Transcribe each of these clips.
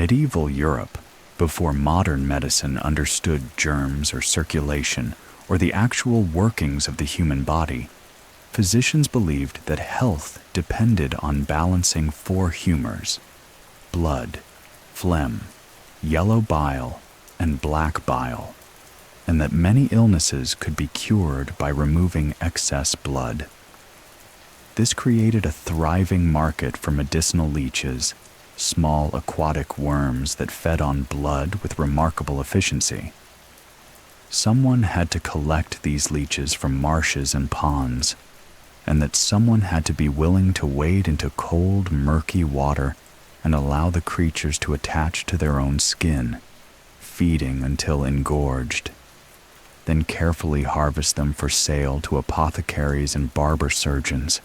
medieval Europe, before modern medicine understood germs or circulation or the actual workings of the human body, physicians believed that health depended on balancing four humors: blood, phlegm, yellow bile, and black bile, and that many illnesses could be cured by removing excess blood. This created a thriving market for medicinal leeches, small aquatic worms that fed on blood with remarkable efficiency. Someone had to collect these leeches from marshes and ponds, and that someone had to be willing to wade into cold, murky water and allow the creatures to attach to their own skin, feeding until engorged, then carefully harvest them for sale to apothecaries and barber surgeons.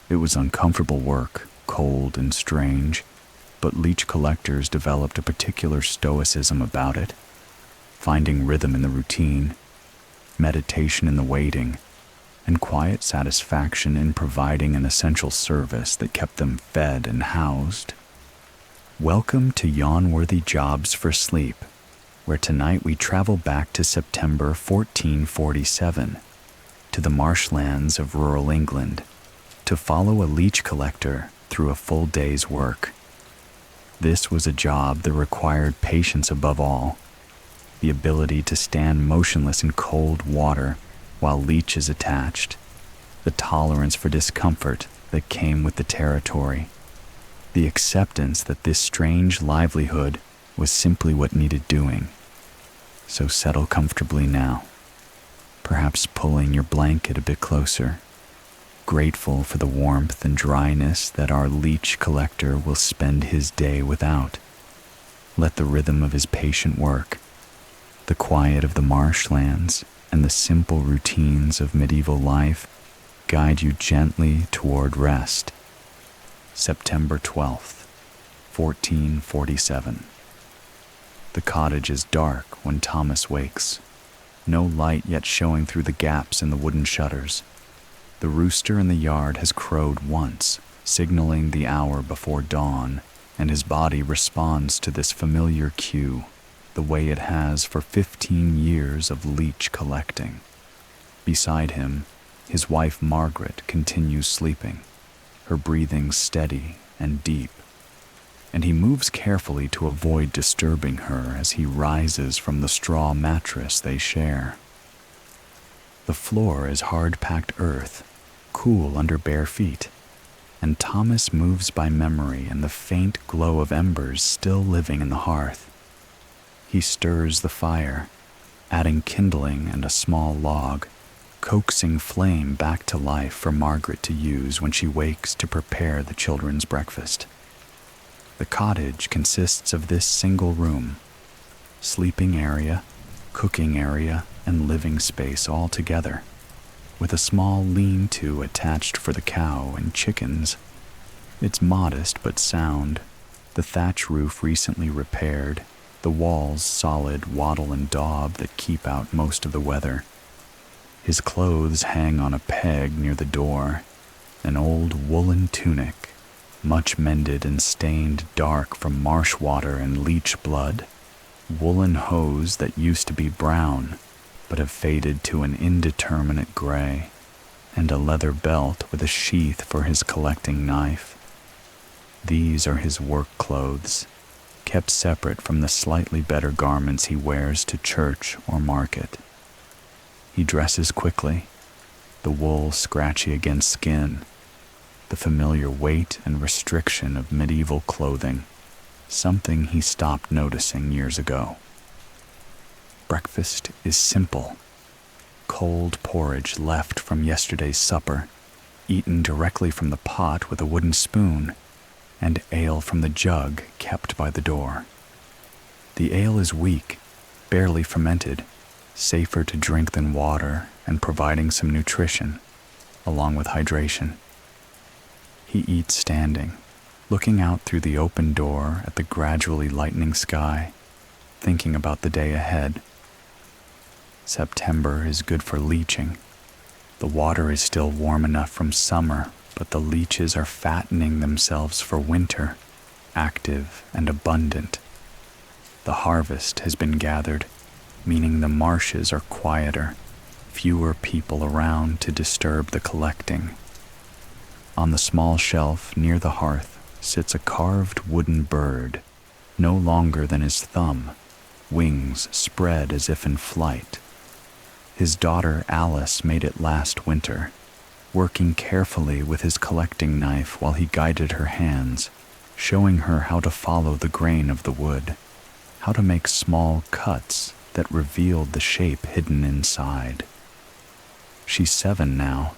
It was uncomfortable work, cold and strange, but leech collectors developed a particular stoicism about it, finding rhythm in the routine, meditation in the waiting, and quiet satisfaction in providing an essential service that kept them fed and housed. Welcome to Yawnworthy Jobs for Sleep, where tonight we travel back to September 1447, to the marshlands of rural England, to follow a leech collector through a full day's work. This was a job that required patience above all, the ability to stand motionless in cold water while leech is attached, the tolerance for discomfort that came with the territory, the acceptance that this strange livelihood was simply what needed doing. So settle comfortably now, perhaps pulling your blanket a bit closer, grateful for the warmth and dryness that our leech collector will spend his day without. Let the rhythm of his patient work, the quiet of the marshlands, and the simple routines of medieval life guide you gently toward rest. September 12th, 1447. The cottage is dark when Thomas wakes, no light yet showing through the gaps in the wooden shutters. The rooster in the yard has crowed once, signaling the hour before dawn, and his body responds to this familiar cue, the way it has for 15 years of leech collecting. Beside him, his wife Margaret continues sleeping, her breathing steady and deep, and he moves carefully to avoid disturbing her as he rises from the straw mattress they share. The floor is hard-packed earth, cool under bare feet, and Thomas moves by memory and the faint glow of embers still living in the hearth. He stirs the fire, adding kindling and a small log, coaxing flame back to life for Margaret to use when she wakes to prepare the children's breakfast. The cottage consists of this single room, sleeping area, cooking area, and living space all together, with a small lean-to attached for the cow and chickens. It's modest but sound, the thatch roof recently repaired, the walls solid wattle and daub that keep out most of the weather. His clothes hang on a peg near the door, an old woolen tunic, much mended and stained dark from marsh water and leech blood, woolen hose that used to be brown but have faded to an indeterminate gray, and a leather belt with a sheath for his collecting knife. These are his work clothes, kept separate from the slightly better garments he wears to church or market. He dresses quickly, the wool scratchy against skin, the familiar weight and restriction of medieval clothing, something he stopped noticing years ago. Breakfast is simple. Cold porridge left from yesterday's supper, eaten directly from the pot with a wooden spoon, and ale from the jug kept by the door. The ale is weak, barely fermented, safer to drink than water and providing some nutrition, along with hydration. He eats standing, looking out through the open door at the gradually lightening sky, thinking about the day ahead. September is good for leeching. The water is still warm enough from summer, but the leeches are fattening themselves for winter, active and abundant. The harvest has been gathered, meaning the marshes are quieter, fewer people around to disturb the collecting. On the small shelf near the hearth sits a carved wooden bird, no longer than his thumb, wings spread as if in flight. His daughter Alice made it last winter, working carefully with his collecting knife while he guided her hands, showing her how to follow the grain of the wood, how to make small cuts that revealed the shape hidden inside. She's 7 now,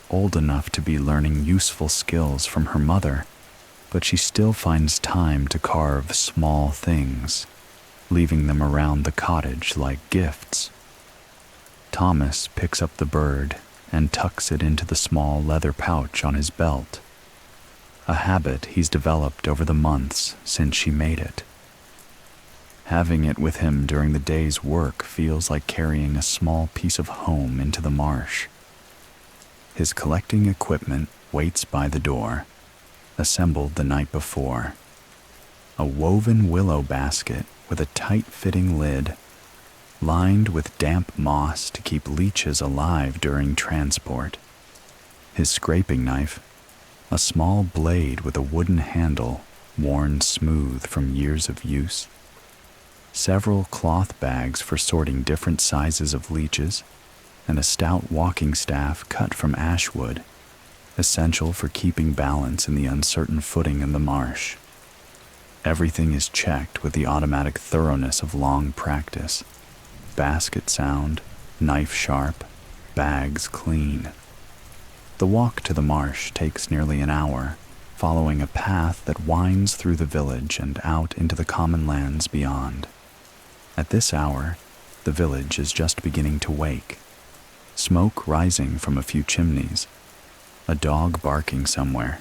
old enough to be learning useful skills from her mother, but she still finds time to carve small things, leaving them around the cottage like gifts. Thomas picks up the bird and tucks it into the small leather pouch on his belt, a habit he's developed over the months since she made it. Having it with him during the day's work feels like carrying a small piece of home into the marsh. His collecting equipment waits by the door, assembled the night before. A woven willow basket with a tight-fitting lid, lined with damp moss to keep leeches alive during transport. His scraping knife, a small blade with a wooden handle worn smooth from years of use. Several cloth bags for sorting different sizes of leeches, and a stout walking staff cut from ash wood, essential for keeping balance in the uncertain footing in the marsh. Everything is checked with the automatic thoroughness of long practice. Basket sound, knife sharp, bags clean. The walk to the marsh takes nearly an hour, following a path that winds through the village and out into the common lands beyond. At this hour, the village is just beginning to wake. Smoke rising from a few chimneys, a dog barking somewhere,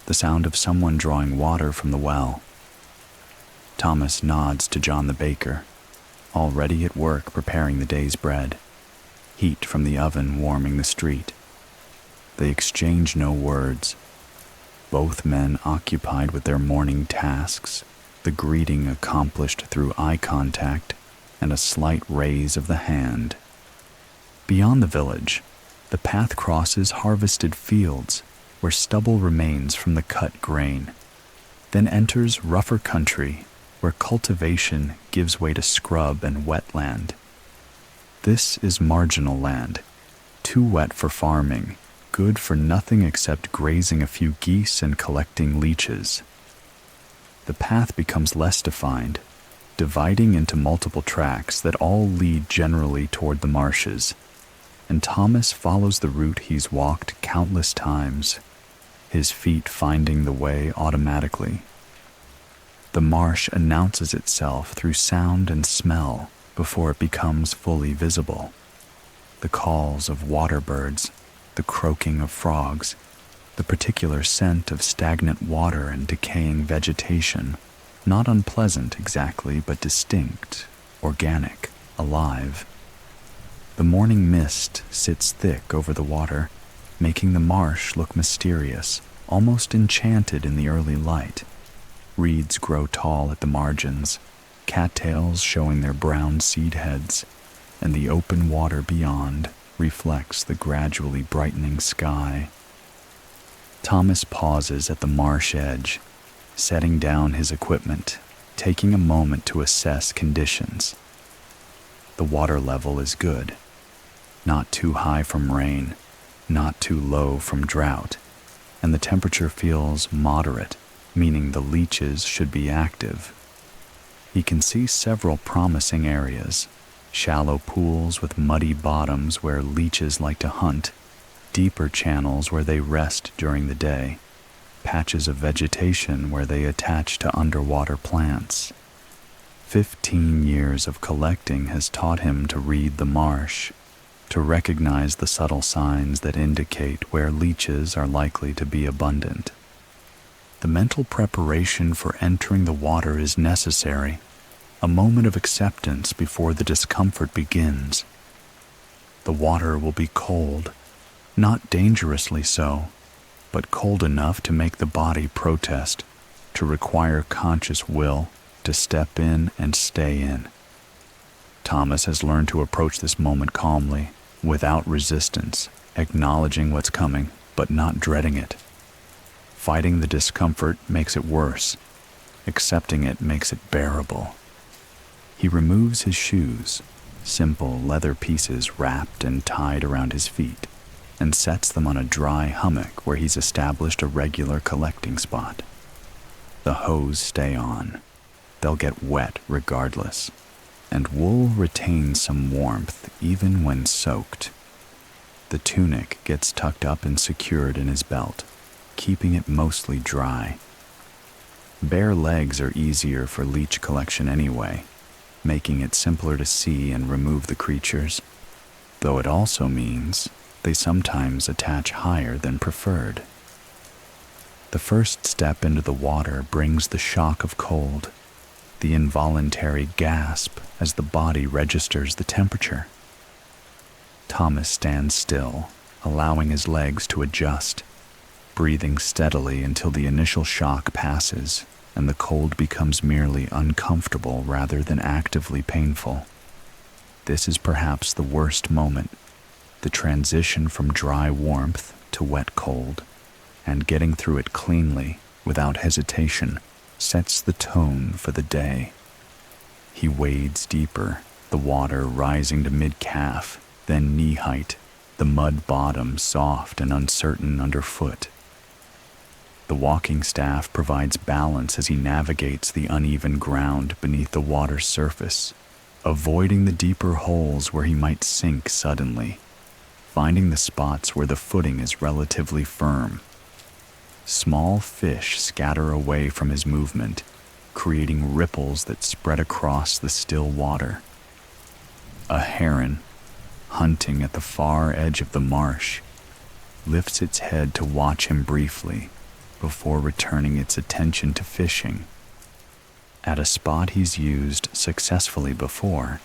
the sound of someone drawing water from the well. Thomas nods to John the baker, already at work preparing the day's bread, heat from the oven warming the street. They exchange no words, both men occupied with their morning tasks, the greeting accomplished through eye contact and a slight raise of the hand. Beyond the village, the path crosses harvested fields where stubble remains from the cut grain, then enters rougher country where cultivation gives way to scrub and wetland. This is marginal land, too wet for farming, good for nothing except grazing a few geese and collecting leeches. The path becomes less defined, dividing into multiple tracks that all lead generally toward the marshes, and Thomas follows the route he's walked countless times, his feet finding the way automatically. The marsh announces itself through sound and smell before it becomes fully visible. The calls of water birds, the croaking of frogs, the particular scent of stagnant water and decaying vegetation, not unpleasant exactly, but distinct, organic, alive. The morning mist sits thick over the water, making the marsh look mysterious, almost enchanted in the early light. Reeds grow tall at the margins, cattails showing their brown seed heads, and the open water beyond reflects the gradually brightening sky. Thomas pauses at the marsh edge, setting down his equipment, taking a moment to assess conditions. The water level is good, not too high from rain, not too low from drought, and the temperature feels moderate, meaning the leeches should be active. He can see several promising areas, shallow pools with muddy bottoms where leeches like to hunt, deeper channels where they rest during the day, patches of vegetation where they attach to underwater plants. 15 years of collecting has taught him to read the marsh, to recognize the subtle signs that indicate where leeches are likely to be abundant. The mental preparation for entering the water is necessary, a moment of acceptance before the discomfort begins. The water will be cold, not dangerously so, but cold enough to make the body protest, to require conscious will to step in and stay in. Thomas has learned to approach this moment calmly, without resistance, acknowledging what's coming, but not dreading it. Fighting the discomfort makes it worse. Accepting it makes it bearable. He removes his shoes, simple leather pieces wrapped and tied around his feet, and sets them on a dry hummock where he's established a regular collecting spot. The hose stay on. They'll get wet regardless, and wool retains some warmth even when soaked. The tunic gets tucked up and secured in his belt, keeping it mostly dry. Bare legs are easier for leech collection anyway, making it simpler to see and remove the creatures, though it also means they sometimes attach higher than preferred. The first step into the water brings the shock of cold, the involuntary gasp as the body registers the temperature. Thomas stands still, allowing his legs to adjust, breathing steadily until the initial shock passes and the cold becomes merely uncomfortable rather than actively painful. This is perhaps the worst moment, the transition from dry warmth to wet cold, and getting through it cleanly, without hesitation, sets the tone for the day. He wades deeper, the water rising to mid-calf, then knee-height, the mud bottom soft and uncertain underfoot. The walking staff provides balance as he navigates the uneven ground beneath the water's surface, avoiding the deeper holes where he might sink suddenly, finding the spots where the footing is relatively firm. Small fish scatter away from his movement, creating ripples that spread across the still water. A heron, hunting at the far edge of the marsh, lifts its head to watch him briefly before returning its attention to fishing. At a spot he's used successfully before,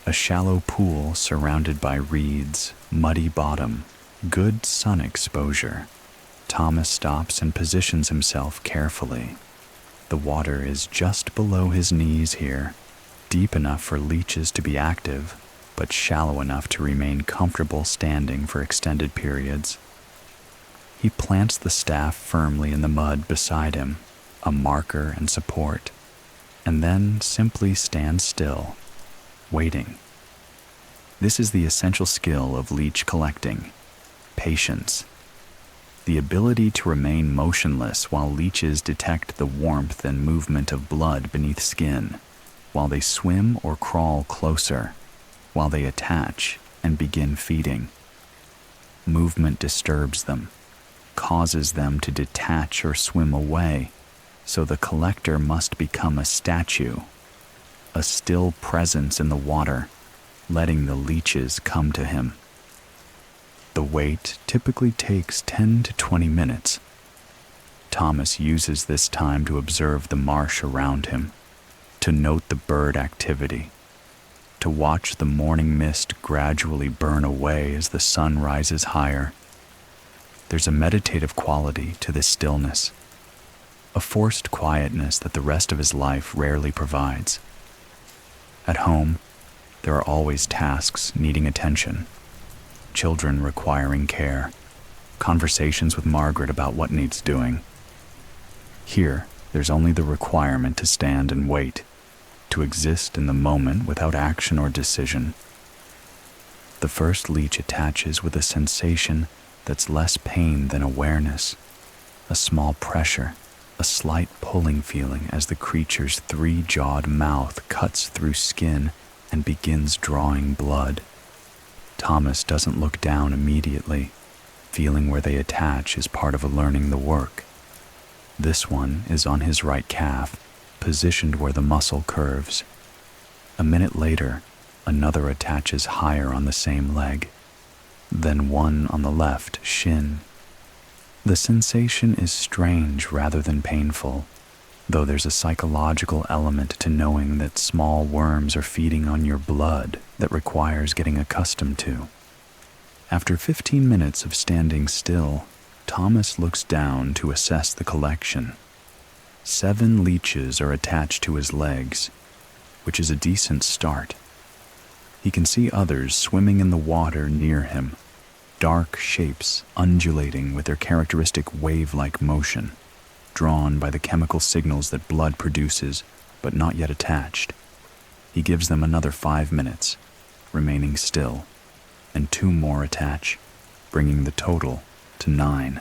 a shallow pool surrounded by reeds, muddy bottom, good sun exposure, Thomas stops and positions himself carefully. The water is just below his knees here, deep enough for leeches to be active, but shallow enough to remain comfortable standing for extended periods. He plants the staff firmly in the mud beside him, a marker and support, and then simply stands still, waiting. This is the essential skill of leech collecting: patience. The ability to remain motionless while leeches detect the warmth and movement of blood beneath skin, while they swim or crawl closer, while they attach and begin feeding. Movement disturbs them, causes them to detach or swim away, so the collector must become a statue, a still presence in the water, letting the leeches come to him. The wait typically takes 10 to 20 minutes. Thomas uses this time to observe the marsh around him, to note the bird activity, to watch the morning mist gradually burn away as the sun rises higher. There's a meditative quality to this stillness, a forced quietness that the rest of his life rarely provides. At home, there are always tasks needing attention, children requiring care, conversations with Margaret about what needs doing. Here, there's only the requirement to stand and wait, to exist in the moment without action or decision. The first leech attaches with a sensation that's less pain than awareness, a small pressure, a slight pulling feeling as the creature's three-jawed mouth cuts through skin and begins drawing blood. Thomas doesn't look down immediately. Feeling where they attach is part of learning the work. This one is on his right calf, positioned where the muscle curves. A minute later, another attaches higher on the same leg, then one on the left shin. The sensation is strange rather than painful, though there's a psychological element to knowing that small worms are feeding on your blood that requires getting accustomed to. After 15 minutes of standing still, Thomas looks down to assess the collection. 7 leeches are attached to his legs, which is a decent start. He can see others swimming in the water near him, dark shapes undulating with their characteristic wave-like motion, drawn by the chemical signals that blood produces, but not yet attached. He gives them another 5 minutes, remaining still, and 2 more attach, bringing the total to 9.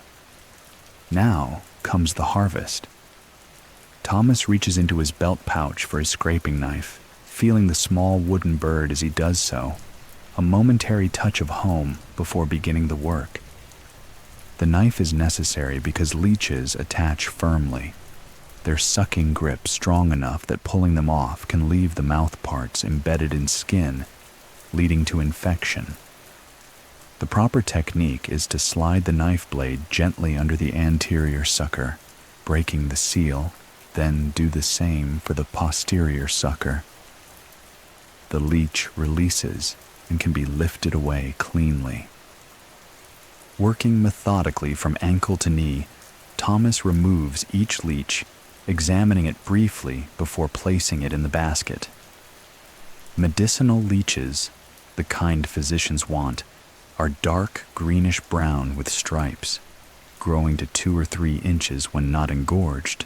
Now comes the harvest. Thomas reaches into his belt pouch for his scraping knife, feeling the small wooden bird as he does so, a momentary touch of home before beginning the work. The knife is necessary because leeches attach firmly, their sucking grip strong enough that pulling them off can leave the mouth parts embedded in skin, leading to infection. The proper technique is to slide the knife blade gently under the anterior sucker, breaking the seal, then do the same for the posterior sucker. The leech releases and can be lifted away cleanly. Working methodically from ankle to knee, Thomas removes each leech, examining it briefly before placing it in the basket. Medicinal leeches, the kind physicians want, are dark greenish-brown with stripes, growing to 2 or 3 inches when not engorged.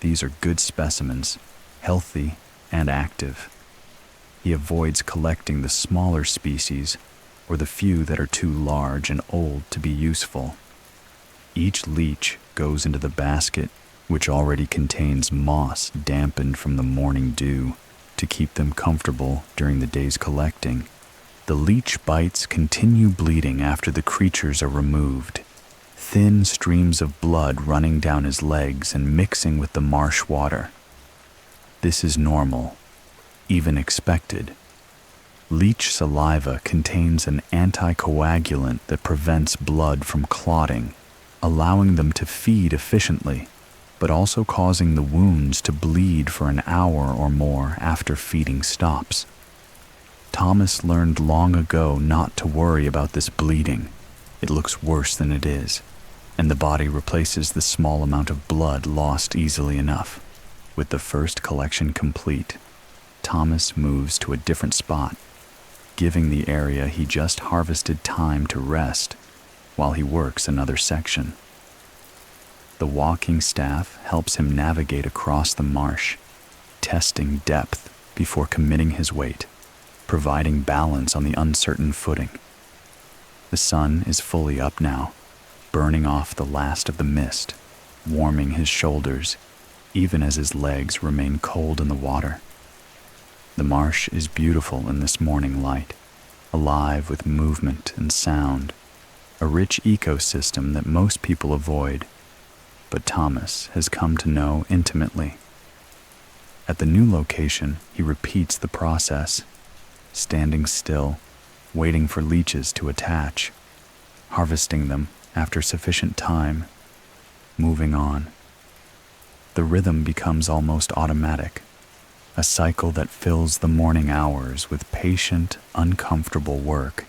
These are good specimens, healthy and active. He avoids collecting the smaller species or the few that are too large and old to be useful. Each leech goes into the basket, which already contains moss dampened from the morning dew to keep them comfortable during the day's collecting. The leech bites continue bleeding after the creatures are removed, thin streams of blood running down his legs and mixing with the marsh water. This is normal, even expected. Leech saliva contains an anticoagulant that prevents blood from clotting, allowing them to feed efficiently, but also causing the wounds to bleed for an hour or more after feeding stops. Thomas learned long ago not to worry about this bleeding. It looks worse than it is, and the body replaces the small amount of blood lost easily enough. With the first collection complete, Thomas moves to a different spot, giving the area he just harvested time to rest while he works another section. The walking staff helps him navigate across the marsh, testing depth before committing his weight, providing balance on the uncertain footing. The sun is fully up now, burning off the last of the mist, warming his shoulders, even as his legs remain cold in the water. The marsh is beautiful in this morning light, alive with movement and sound, a rich ecosystem that most people avoid, but Thomas has come to know intimately. At the new location, he repeats the process, standing still, waiting for leeches to attach, harvesting them after sufficient time, moving on. The rhythm becomes almost automatic, a cycle that fills the morning hours with patient, uncomfortable work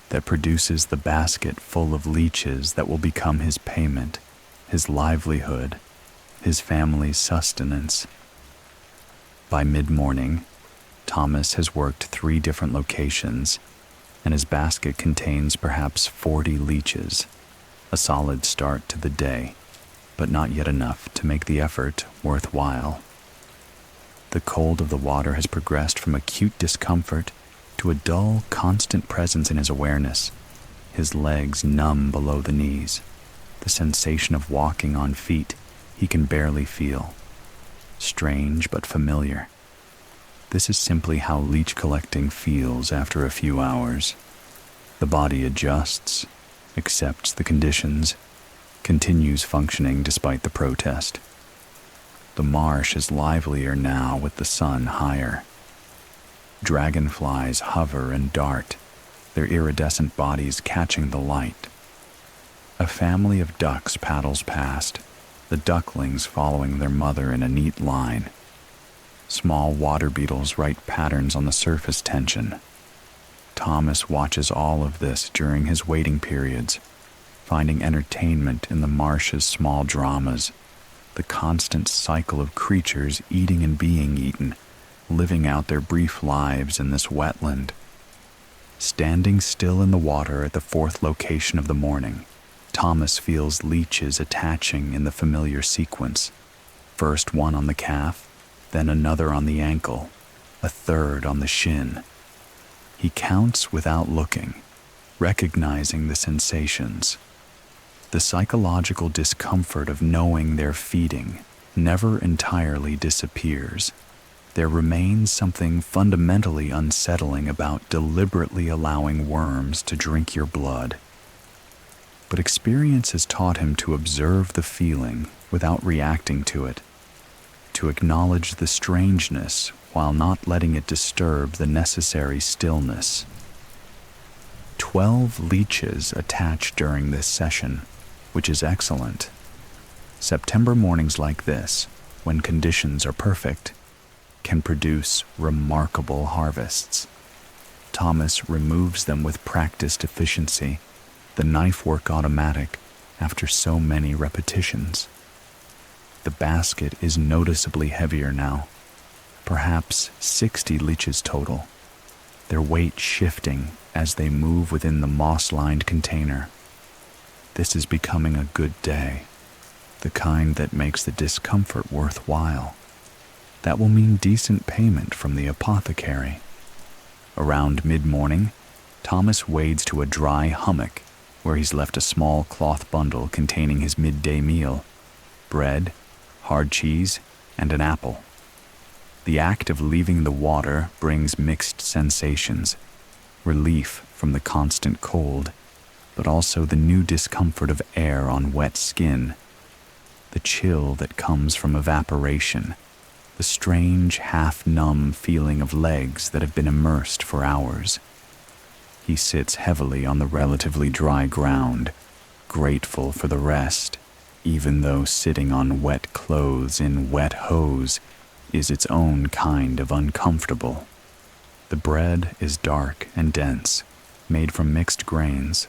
that produces the basket full of leeches that will become his payment, his livelihood, his family's sustenance. By mid-morning, Thomas has worked 3 different locations, and his basket contains perhaps 40 leeches, a solid start to the day, but not yet enough to make the effort worthwhile. The cold of the water has progressed from acute discomfort to a dull, constant presence in his awareness, his legs numb below the knees, the sensation of walking on feet he can barely feel. Strange but familiar. This is simply how leech collecting feels after a few hours. The body adjusts, accepts the conditions, continues functioning despite the protest. The marsh is livelier now with the sun higher. Dragonflies hover and dart, their iridescent bodies catching the light. A family of ducks paddles past, the ducklings following their mother in a neat line. Small water beetles write patterns on the surface tension. Thomas watches all of this during his waiting periods, finding entertainment in the marsh's small dramas, the constant cycle of creatures eating and being eaten, living out their brief lives in this wetland. Standing still in the water at the fourth location of the morning, Thomas feels leeches attaching in the familiar sequence. First one on the calf, then another on the ankle, a third on the shin. He counts without looking, recognizing the sensations. The psychological discomfort of knowing they're feeding never entirely disappears. There remains something fundamentally unsettling about deliberately allowing worms to drink your blood. But experience has taught him to observe the feeling without reacting to it, to acknowledge the strangeness while not letting it disturb the necessary stillness. 12 leeches attach during this session, which is excellent. September mornings like this, when conditions are perfect, can produce remarkable harvests. Thomas removes them with practiced efficiency, the knife work automatic after so many repetitions. The basket is noticeably heavier now, perhaps 60 leeches total, their weight shifting as they move within the moss-lined container. This is becoming a good day, the kind that makes the discomfort worthwhile. That will mean decent payment from the apothecary. Around mid-morning, Thomas wades to a dry hummock where he's left a small cloth bundle containing his midday meal, bread, hard cheese, and an apple. The act of leaving the water brings mixed sensations, relief from the constant cold, but also the new discomfort of air on wet skin, the chill that comes from evaporation, the strange, half-numb feeling of legs that have been immersed for hours. He sits heavily on the relatively dry ground, grateful for the rest, even though sitting on wet clothes in wet hose is its own kind of uncomfortable. The bread is dark and dense, made from mixed grains,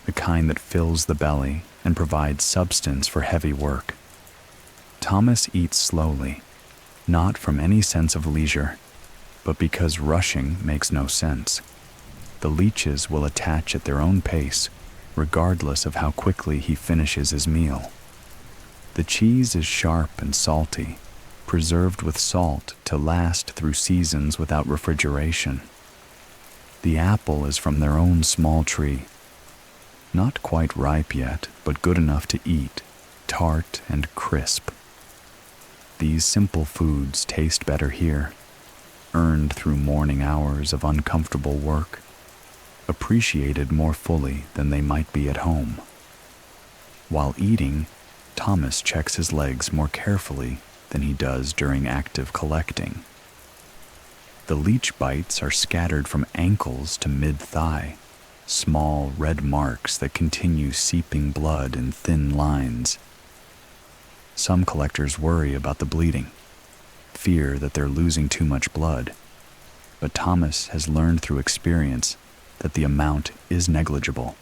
the kind that fills the belly and provides substance for heavy work. Thomas eats slowly, not from any sense of leisure, but because rushing makes no sense. The leeches will attach at their own pace, regardless of how quickly he finishes his meal. The cheese is sharp and salty, preserved with salt to last through seasons without refrigeration. The apple is from their own small tree, not quite ripe yet, but good enough to eat, tart and crisp. These simple foods taste better here, earned through morning hours of uncomfortable work, appreciated more fully than they might be at home. While eating, Thomas checks his legs more carefully than he does during active collecting. The leech bites are scattered from ankles to mid-thigh, small red marks that continue seeping blood in thin lines. Some collectors worry about the bleeding, fear that they're losing too much blood, but Thomas has learned through experience that the amount is negligible.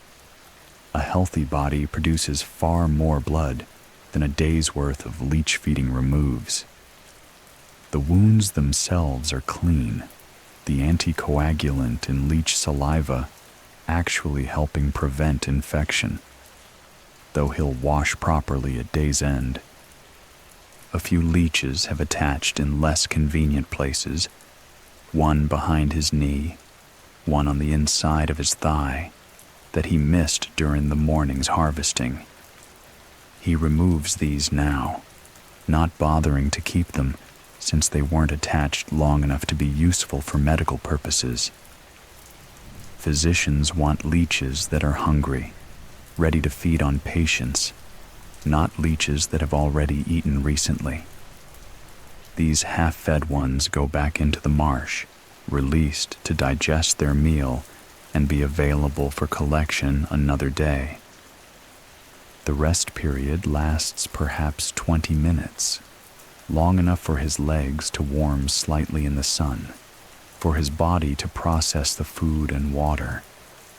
A healthy body produces far more blood than a day's worth of leech feeding removes. The wounds themselves are clean, the anticoagulant in leech saliva actually helping prevent infection, though he'll wash properly at day's end. A few leeches have attached in less convenient places, one behind his knee, one on the inside of his thigh, that he missed during the morning's harvesting. He removes these now, not bothering to keep them since they weren't attached long enough to be useful for medical purposes. Physicians want leeches that are hungry, ready to feed on patients, not leeches that have already eaten recently. These half-fed ones go back into the marsh, released to digest their meal and be available for collection another day. The rest period lasts perhaps 20 minutes, long enough for his legs to warm slightly in the sun, for his body to process the food and water,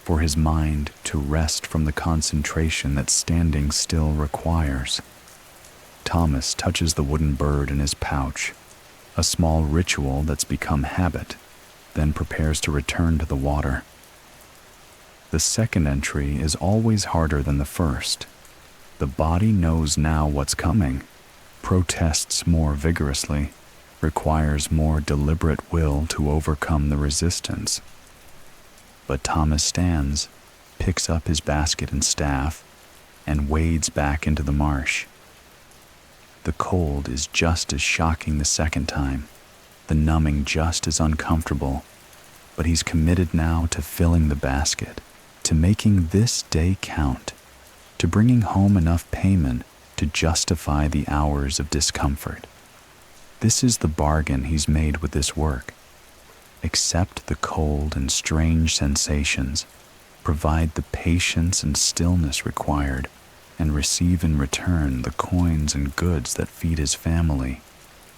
for his mind to rest from the concentration that standing still requires. Thomas touches the wooden bird in his pouch, a small ritual that's become habit, then prepares to return to the water. The second entry is always harder than the first. The body knows now what's coming, protests more vigorously, requires more deliberate will to overcome the resistance. But Thomas stands, picks up his basket and staff, and wades back into the marsh. The cold is just as shocking the second time, the numbing just as uncomfortable, but he's committed now to filling the basket, to making this day count, to bringing home enough payment to justify the hours of discomfort. This is the bargain he's made with this work. Accept the cold and strange sensations, provide the patience and stillness required, and receive in return the coins and goods that feed his family.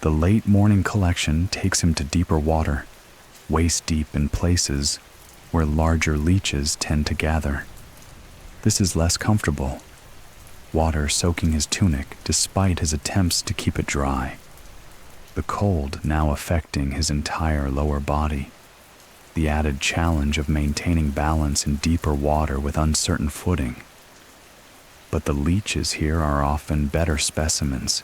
The late morning collection takes him to deeper water, waist deep in places where larger leeches tend to gather. This is less comfortable, water soaking his tunic despite his attempts to keep it dry. The cold now affecting his entire lower body. The added challenge of maintaining balance in deeper water with uncertain footing. But the leeches here are often better specimens,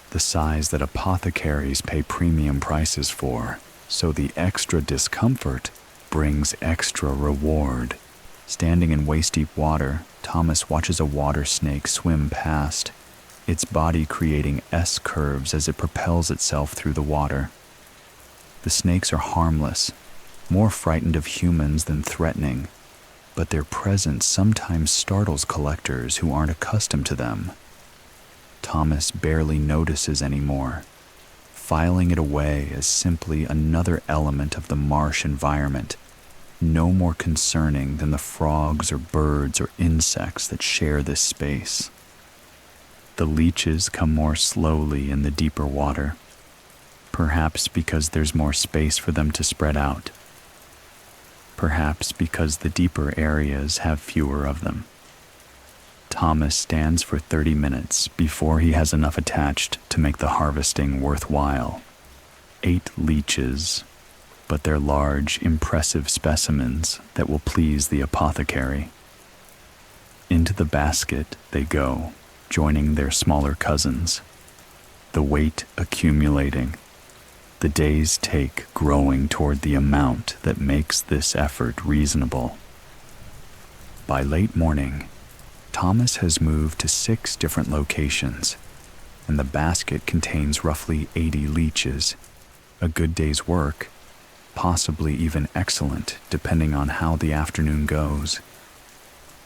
the size that apothecaries pay premium prices for, so the extra discomfort brings extra reward. Standing in waist-deep water, Thomas watches a water snake swim past, its body creating S-curves as it propels itself through the water. The snakes are harmless, more frightened of humans than threatening, but their presence sometimes startles collectors who aren't accustomed to them. Thomas barely notices anymore, filing it away as simply another element of the marsh environment, no more concerning than the frogs or birds or insects that share this space. The leeches come more slowly in the deeper water, perhaps because there's more space for them to spread out. Perhaps because the deeper areas have fewer of them. Thomas stands for 30 minutes before he has enough attached to make the harvesting worthwhile. 8 leeches, but they're large, impressive specimens that will please the apothecary. Into the basket they go, joining their smaller cousins. The weight accumulating. The days take growing toward the amount that makes this effort reasonable. By late morning, Thomas has moved to 6 different locations, and the basket contains roughly 80 leeches, a good day's work, possibly even excellent depending on how the afternoon goes.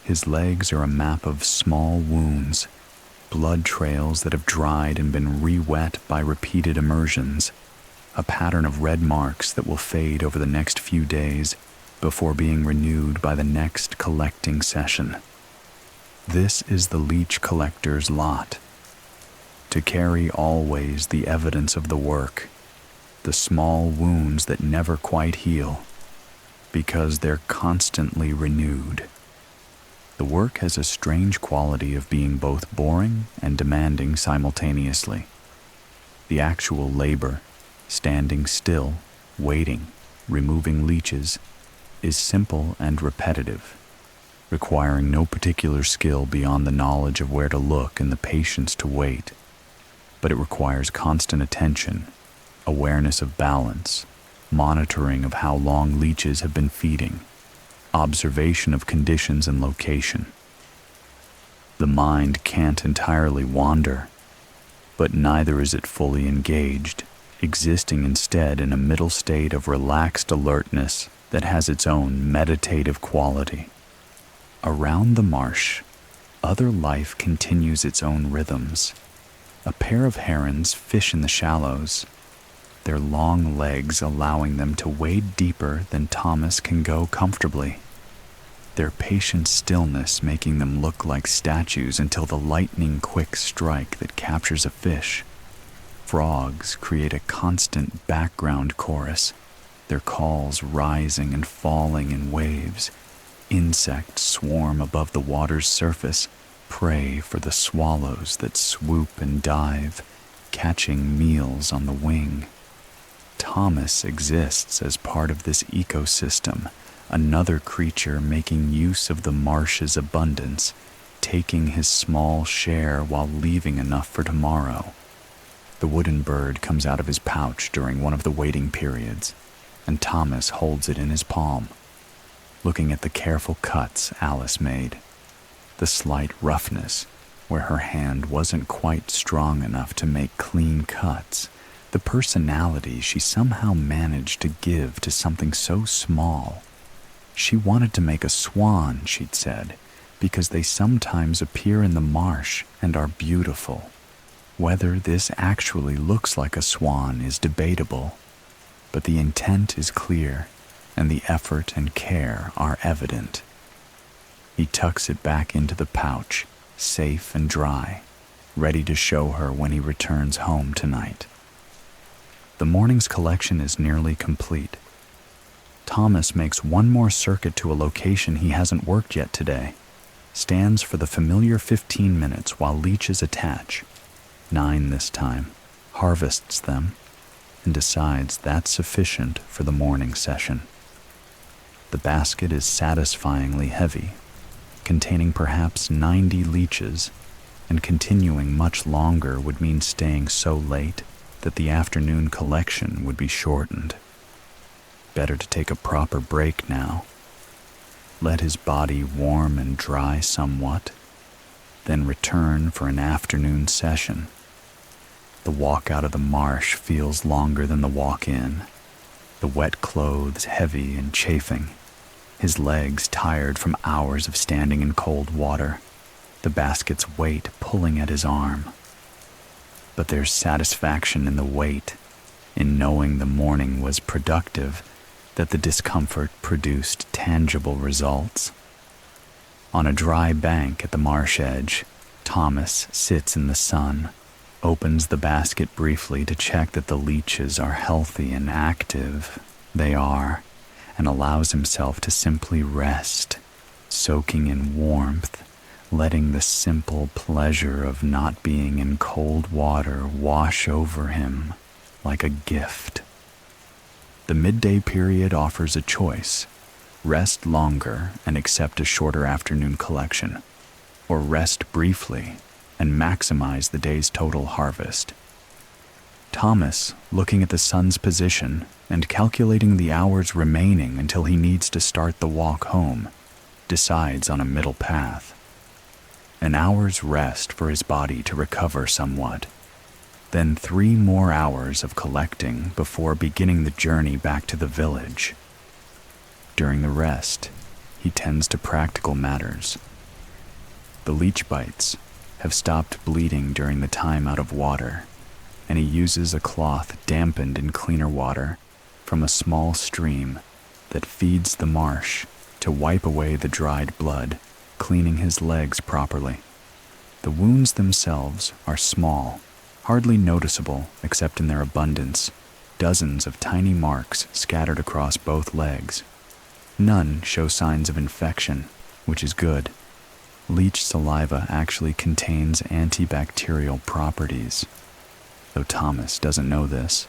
His legs are a map of small wounds, blood trails that have dried and been re-wet by repeated immersions, a pattern of red marks that will fade over the next few days before being renewed by the next collecting session. This is the leech collector's lot. To carry always the evidence of the work, the small wounds that never quite heal, because they're constantly renewed. The work has a strange quality of being both boring and demanding simultaneously. The actual labor, standing still, waiting, removing leeches, is simple and repetitive, requiring no particular skill beyond the knowledge of where to look and the patience to wait. But it requires constant attention, awareness of balance, monitoring of how long leeches have been feeding, observation of conditions and location. The mind can't entirely wander, but neither is it fully engaged, existing instead in a middle state of relaxed alertness that has its own meditative quality. Around the marsh, other life continues its own rhythms. A pair of herons fish in the shallows, their long legs allowing them to wade deeper than Thomas can go comfortably. Their patient stillness making them look like statues until the lightning-quick strike that captures a fish. Frogs create a constant background chorus, their calls rising and falling in waves. Insects swarm above the water's surface, prey for the swallows that swoop and dive, catching meals on the wing. Thomas exists as part of this ecosystem, another creature making use of the marsh's abundance, taking his small share while leaving enough for tomorrow. The wooden bird comes out of his pouch during one of the waiting periods, and Thomas holds it in his palm, looking at the careful cuts Alice made, the slight roughness where her hand wasn't quite strong enough to make clean cuts, the personality she somehow managed to give to something so small. She wanted to make a swan, she'd said, because they sometimes appear in the marsh and are beautiful. Whether this actually looks like a swan is debatable, but the intent is clear and the effort and care are evident. He tucks it back into the pouch, safe and dry, ready to show her when he returns home tonight. The morning's collection is nearly complete. Thomas makes one more circuit to a location he hasn't worked yet today, stands for the familiar 15 minutes while leeches attach, 9 this time, harvests them, and decides that's sufficient for the morning session. The basket is satisfyingly heavy, containing perhaps 90 leeches, and continuing much longer would mean staying so late that the afternoon collection would be shortened. Better to take a proper break now. Let his body warm and dry somewhat, then return for an afternoon session. The walk out of the marsh feels longer than the walk in, the wet clothes heavy and chafing, his legs tired from hours of standing in cold water, the basket's weight pulling at his arm. But there's satisfaction in the wait, in knowing the morning was productive, that the discomfort produced tangible results. On a dry bank at the marsh edge, Thomas sits in the sun, opens the basket briefly to check that the leeches are healthy and active. They are, and allows himself to simply rest, soaking in warmth, letting the simple pleasure of not being in cold water wash over him like a gift. The midday period offers a choice: rest longer and accept a shorter afternoon collection, or rest briefly and maximize the day's total harvest. Thomas, looking at the sun's position and calculating the hours remaining until he needs to start the walk home, decides on a middle path. An hour's rest for his body to recover somewhat, then 3 more hours of collecting before beginning the journey back to the village. During the rest, he tends to practical matters. The leech bites have stopped bleeding during the time out of water, and he uses a cloth dampened in cleaner water from a small stream that feeds the marsh to wipe away the dried blood, cleaning his legs properly. The wounds themselves are small, hardly noticeable except in their abundance, dozens of tiny marks scattered across both legs. None show signs of infection, which is good. Leech saliva actually contains antibacterial properties, though Thomas doesn't know this.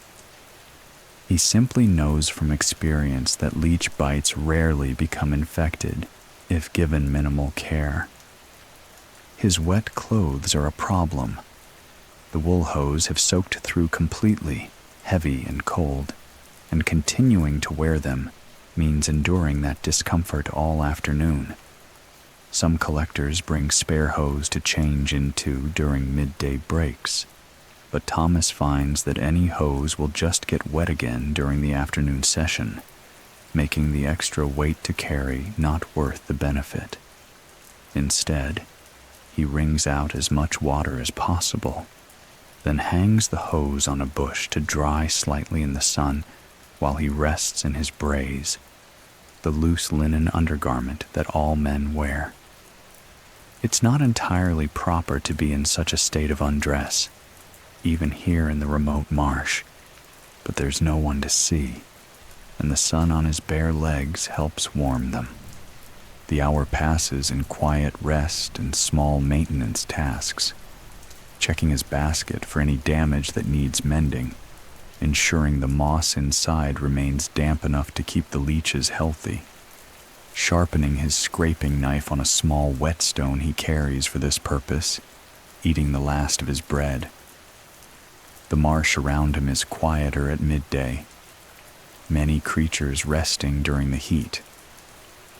He simply knows from experience that leech bites rarely become infected if given minimal care. His wet clothes are a problem. The wool hose have soaked through completely, heavy and cold, and continuing to wear them means enduring that discomfort all afternoon. Some collectors bring spare hose to change into during midday breaks, but Thomas finds that any hose will just get wet again during the afternoon session, making the extra weight to carry not worth the benefit. Instead, he wrings out as much water as possible, then hangs the hose on a bush to dry slightly in the sun while he rests in his braise, the loose linen undergarment that all men wear. It's not entirely proper to be in such a state of undress, even here in the remote marsh, but there's no one to see, and the sun on his bare legs helps warm them. The hour passes in quiet rest and small maintenance tasks, checking his basket for any damage that needs mending, ensuring the moss inside remains damp enough to keep the leeches healthy, sharpening his scraping knife on a small whetstone he carries for this purpose, eating the last of his bread. The marsh around him is quieter at midday, many creatures resting during the heat,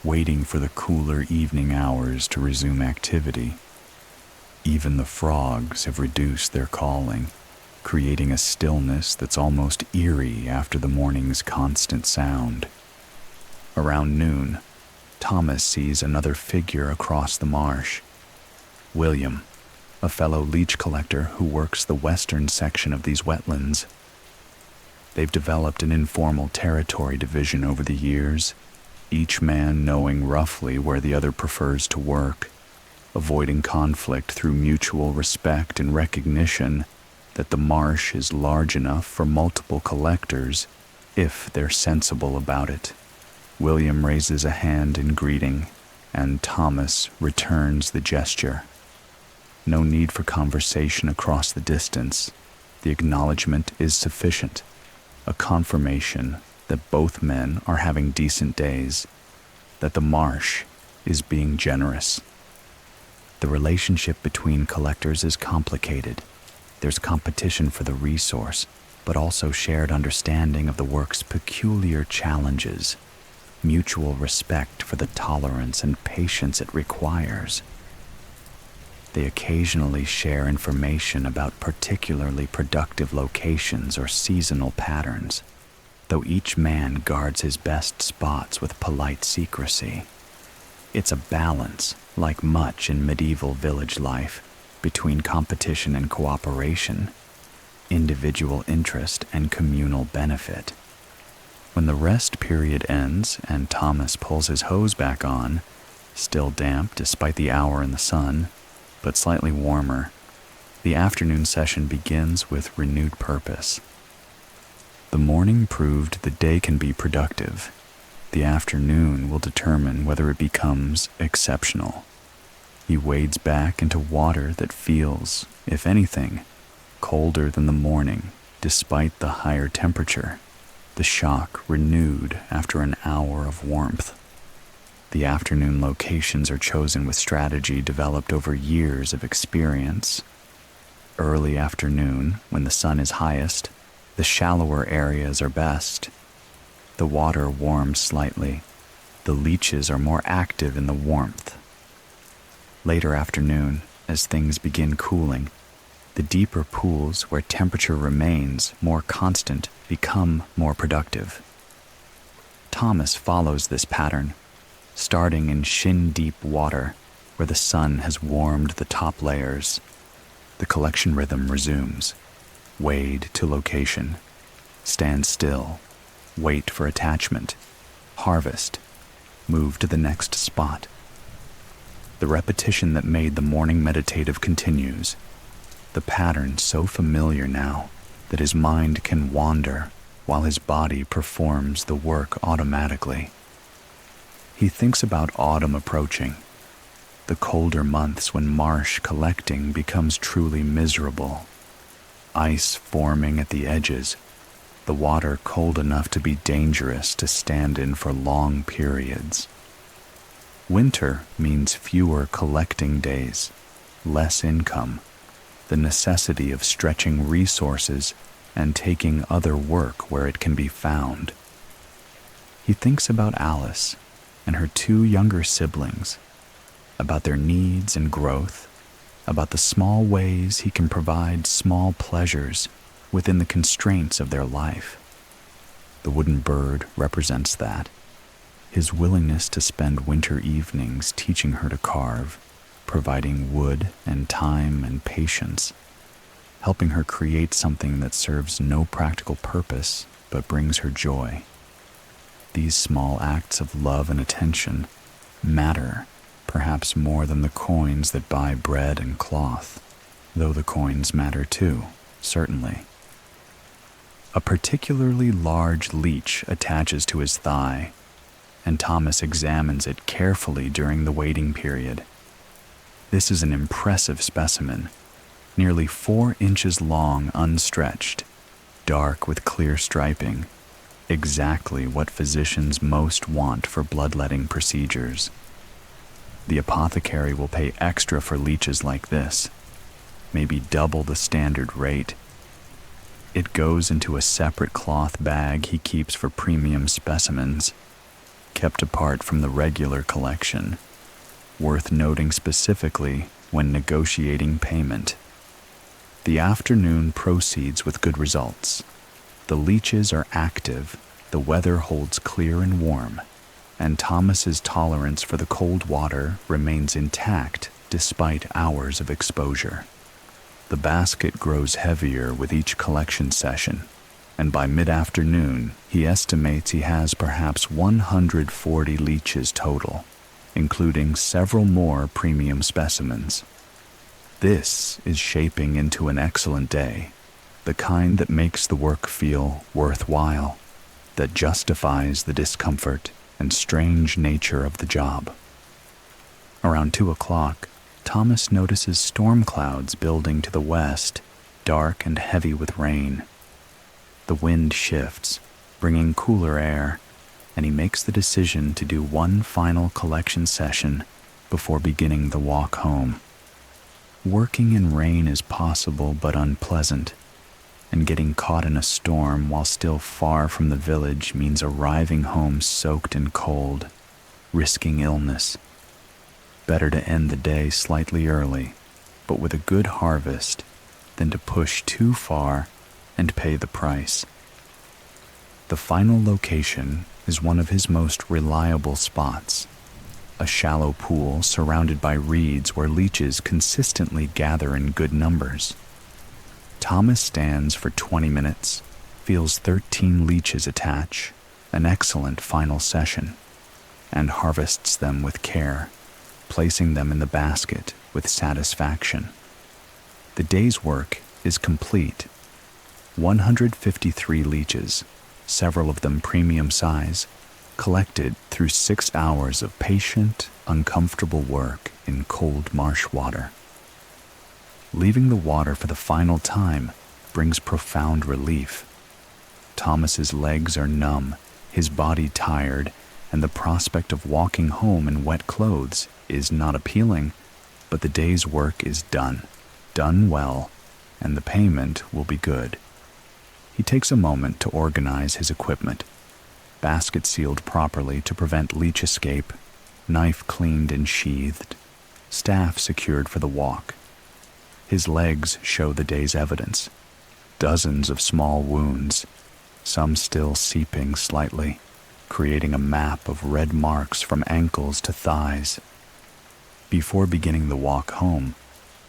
waiting for the cooler evening hours to resume activity. Even the frogs have reduced their calling, creating a stillness that's almost eerie after the morning's constant sound. Around noon, Thomas sees another figure across the marsh. William, a fellow leech collector who works the western section of these wetlands. They've developed an informal territory division over the years, each man knowing roughly where the other prefers to work, avoiding conflict through mutual respect and recognition that the marsh is large enough for multiple collectors if they're sensible about it. William raises a hand in greeting, and Thomas returns the gesture. No need for conversation across the distance. The acknowledgement is sufficient, a confirmation that both men are having decent days, that the marsh is being generous. The relationship between collectors is complicated. There's competition for the resource, but also shared understanding of the work's peculiar challenges, mutual respect for the tolerance and patience it requires. They occasionally share information about particularly productive locations or seasonal patterns, though each man guards his best spots with polite secrecy. It's a balance, like much in medieval village life, between competition and cooperation, individual interest and communal benefit. When the rest period ends and Thomas pulls his hose back on, still damp despite the hour in the sun, but slightly warmer, the afternoon session begins with renewed purpose. The morning proved the day can be productive. The afternoon will determine whether it becomes exceptional. He wades back into water that feels, if anything, colder than the morning, despite the higher temperature, the shock renewed after an hour of warmth. The afternoon locations are chosen with strategy developed over years of experience. Early afternoon, when the sun is highest, the shallower areas are best. The water warms slightly. The leeches are more active in the warmth. Later afternoon, as things begin cooling, the deeper pools where temperature remains more constant become more productive. Thomas follows this pattern, starting in shin-deep water where the sun has warmed the top layers. The collection rhythm resumes. Wade to location. Stand still. Wait for attachment. Harvest. Move to the next spot. The repetition that made the morning meditative continues. The pattern so familiar now that his mind can wander while his body performs the work automatically. He thinks about autumn approaching, the colder months when marsh collecting becomes truly miserable. Ice forming at the edges, the water cold enough to be dangerous to stand in for long periods. Winter means fewer collecting days, less income, the necessity of stretching resources and taking other work where it can be found. He thinks about Alice and her two younger siblings, about their needs and growth, about the small ways he can provide small pleasures within the constraints of their life. The wooden bird represents that, his willingness to spend winter evenings teaching her to carve, providing wood and time and patience, helping her create something that serves no practical purpose but brings her joy. These small acts of love and attention matter perhaps more than the coins that buy bread and cloth, though the coins matter too, certainly. A particularly large leech attaches to his thigh. and Thomas examines it carefully during the waiting period. This is an impressive specimen, nearly 4 inches long unstretched, dark with clear striping, exactly what physicians most want for bloodletting procedures. The apothecary will pay extra for leeches like this, maybe double the standard rate. It goes into a separate cloth bag he keeps for premium specimens, kept apart from the regular collection, worth noting specifically when negotiating payment. The afternoon proceeds with good results. The leeches are active, the weather holds clear and warm, and Thomas's tolerance for the cold water remains intact despite hours of exposure. The basket grows heavier with each collection session, and by mid-afternoon, he estimates he has perhaps 140 leeches total, including several more premium specimens. This is shaping into an excellent day, the kind that makes the work feel worthwhile, that justifies the discomfort and strange nature of the job. Around 2 o'clock, Thomas notices storm clouds building to the west, dark and heavy with rain. The wind shifts, bringing cooler air, and he makes the decision to do one final collection session before beginning the walk home. Working in rain is possible but unpleasant, and getting caught in a storm while still far from the village means arriving home soaked and cold, risking illness. Better to end the day slightly early, but with a good harvest, than to push too far and pay the price. The final location is one of his most reliable spots, a shallow pool surrounded by reeds where leeches consistently gather in good numbers. Thomas stands for 20 minutes, feels 13 leeches attach, an excellent final session, and harvests them with care, placing them in the basket with satisfaction. The day's work is complete. 153 leeches, several of them premium size, collected through 6 hours of patient, uncomfortable work in cold marsh water. Leaving the water for the final time brings profound relief. Thomas's legs are numb, his body tired, and the prospect of walking home in wet clothes is not appealing, but the day's work is done well, and the payment will be good. He takes a moment to organize his equipment. Basket sealed properly to prevent leech escape, knife cleaned and sheathed, staff secured for the walk. His legs show the day's evidence. Dozens of small wounds, some still seeping slightly, creating a map of red marks from ankles to thighs. Before beginning the walk home,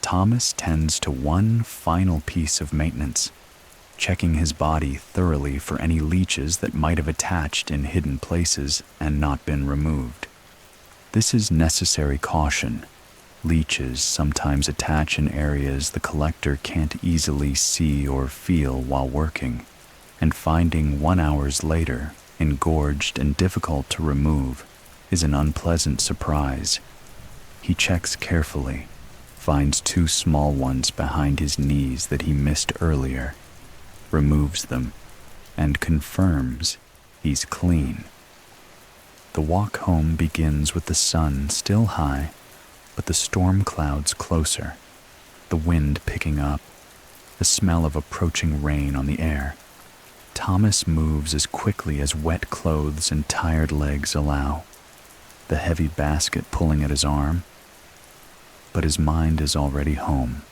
Thomas tends to one final piece of maintenance, checking his body thoroughly for any leeches that might have attached in hidden places and not been removed. This is necessary caution. Leeches sometimes attach in areas the collector can't easily see or feel while working, and finding 1 hour later, engorged and difficult to remove, is an unpleasant surprise. He checks carefully, finds 2 small ones behind his knees that he missed earlier, removes them, and confirms he's clean. The walk home begins with the sun still high, but the storm clouds closer, the wind picking up, the smell of approaching rain on the air. Thomas moves as quickly as wet clothes and tired legs allow, the heavy basket pulling at his arm. But his mind is already home,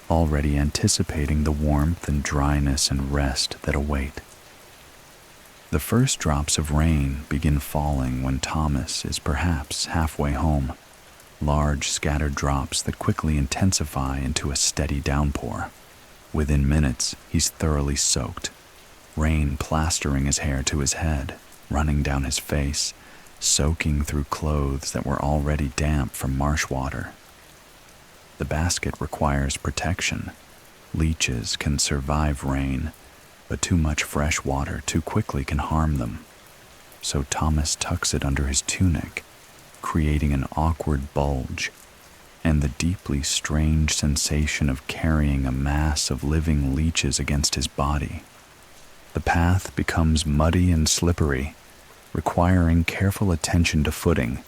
already anticipating the warmth and dryness and rest that await. The first drops of rain begin falling when Thomas is perhaps halfway home, large scattered drops that quickly intensify into a steady downpour. Within minutes, he's thoroughly soaked, rain plastering his hair to his head, running down his face, soaking through clothes that were already damp from marsh water. The basket requires protection. Leeches can survive rain, but too much fresh water too quickly can harm them. so Thomas tucks it under his tunic, creating an awkward bulge, and the deeply strange sensation of carrying a mass of living leeches against his body. The path becomes muddy and slippery, requiring careful attention to footing,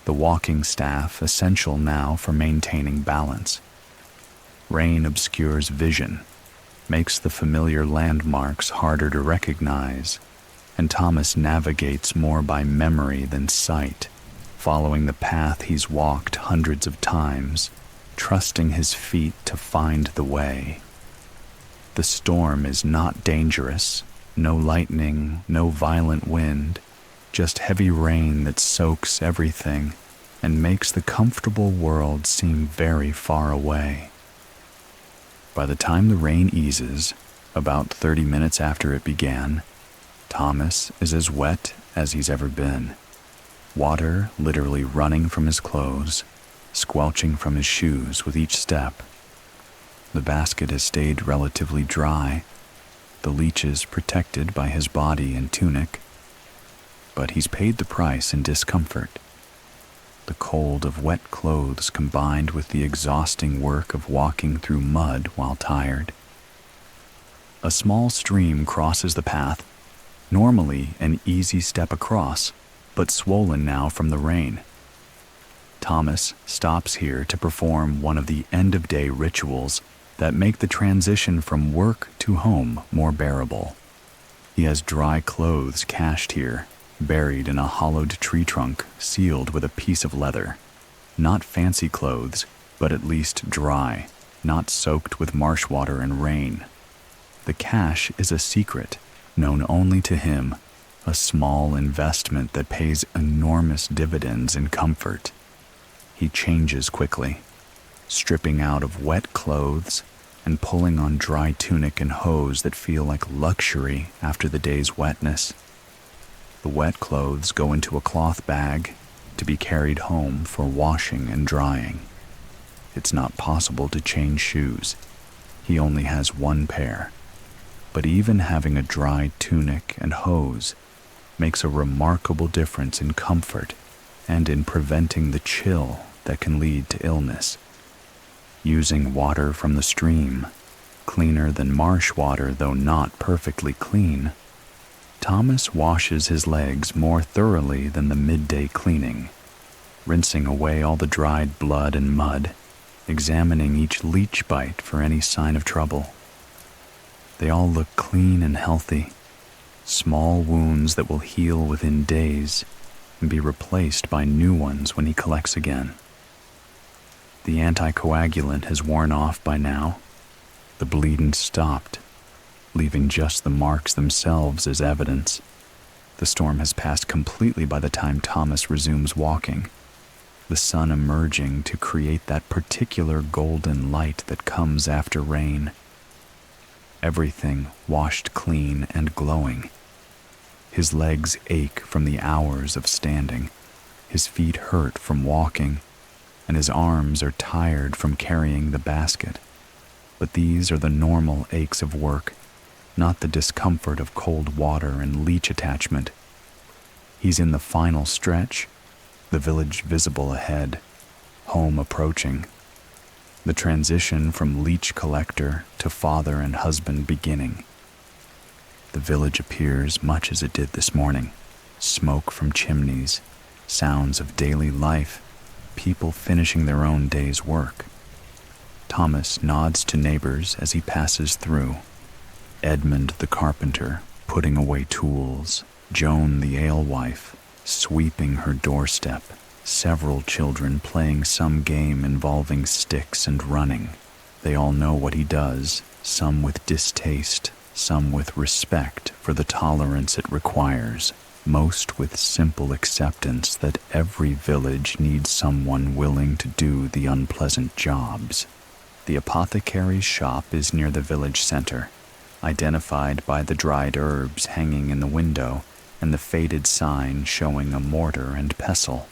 the walking staff essential now for maintaining balance. Rain obscures vision, makes the familiar landmarks harder to recognize, and Thomas navigates more by memory than sight, following the path he's walked hundreds of times, trusting his feet to find the way. The storm is not dangerous, no lightning, no violent wind, just heavy rain that soaks everything and makes the comfortable world seem very far away. By the time the rain eases, about 30 minutes after it began, Thomas is as wet as he's ever been. Water literally running from his clothes, squelching from his shoes with each step. The basket has stayed relatively dry, the leeches protected by his body and tunic, but he's paid the price in discomfort. The cold of wet clothes combined with the exhausting work of walking through mud while tired. A small stream crosses the path, normally an easy step across, but swollen now from the rain. Thomas stops here to perform one of the end-of-day rituals that make the transition from work to home more bearable. He has dry clothes cached here, buried in a hollowed tree trunk sealed with a piece of leather. Not fancy clothes, but at least dry, not soaked with marsh water and rain. The cache is a secret, known only to him, a small investment that pays enormous dividends in comfort. He changes quickly, stripping out of wet clothes and pulling on dry tunic and hose that feel like luxury after the day's wetness. The wet clothes go into a cloth bag to be carried home for washing and drying. It's not possible to change shoes. He only has one pair. But even having a dry tunic and hose makes a remarkable difference in comfort and in preventing the chill that can lead to illness. Using water from the stream, cleaner than marsh water though not perfectly clean, Thomas washes his legs more thoroughly than the midday cleaning, rinsing away all the dried blood and mud, examining each leech bite for any sign of trouble. They all look clean and healthy, small wounds that will heal within days and be replaced by new ones when he collects again. The anticoagulant has worn off by now. The bleeding stopped, leaving just the marks themselves as evidence. The storm has passed completely by the time Thomas resumes walking, the sun emerging to create that particular golden light that comes after rain. Everything washed clean and glowing. His legs ache from the hours of standing, his feet hurt from walking, and his arms are tired from carrying the basket. But these are the normal aches of work, not the discomfort of cold water and leech attachment. He's in the final stretch, the village visible ahead, home approaching, the transition from leech collector to father and husband beginning. The village appears much as it did this morning, smoke from chimneys, sounds of daily life, people finishing their own day's work. Thomas nods to neighbors as he passes through. Edmund the carpenter putting away tools, Joan the alewife sweeping her doorstep, several children playing some game involving sticks and running. They all know what he does, some with distaste, some with respect for the tolerance it requires, most with simple acceptance that every village needs someone willing to do the unpleasant jobs. The apothecary's shop is near the village center, identified by the dried herbs hanging in the window and the faded sign showing a mortar and pestle.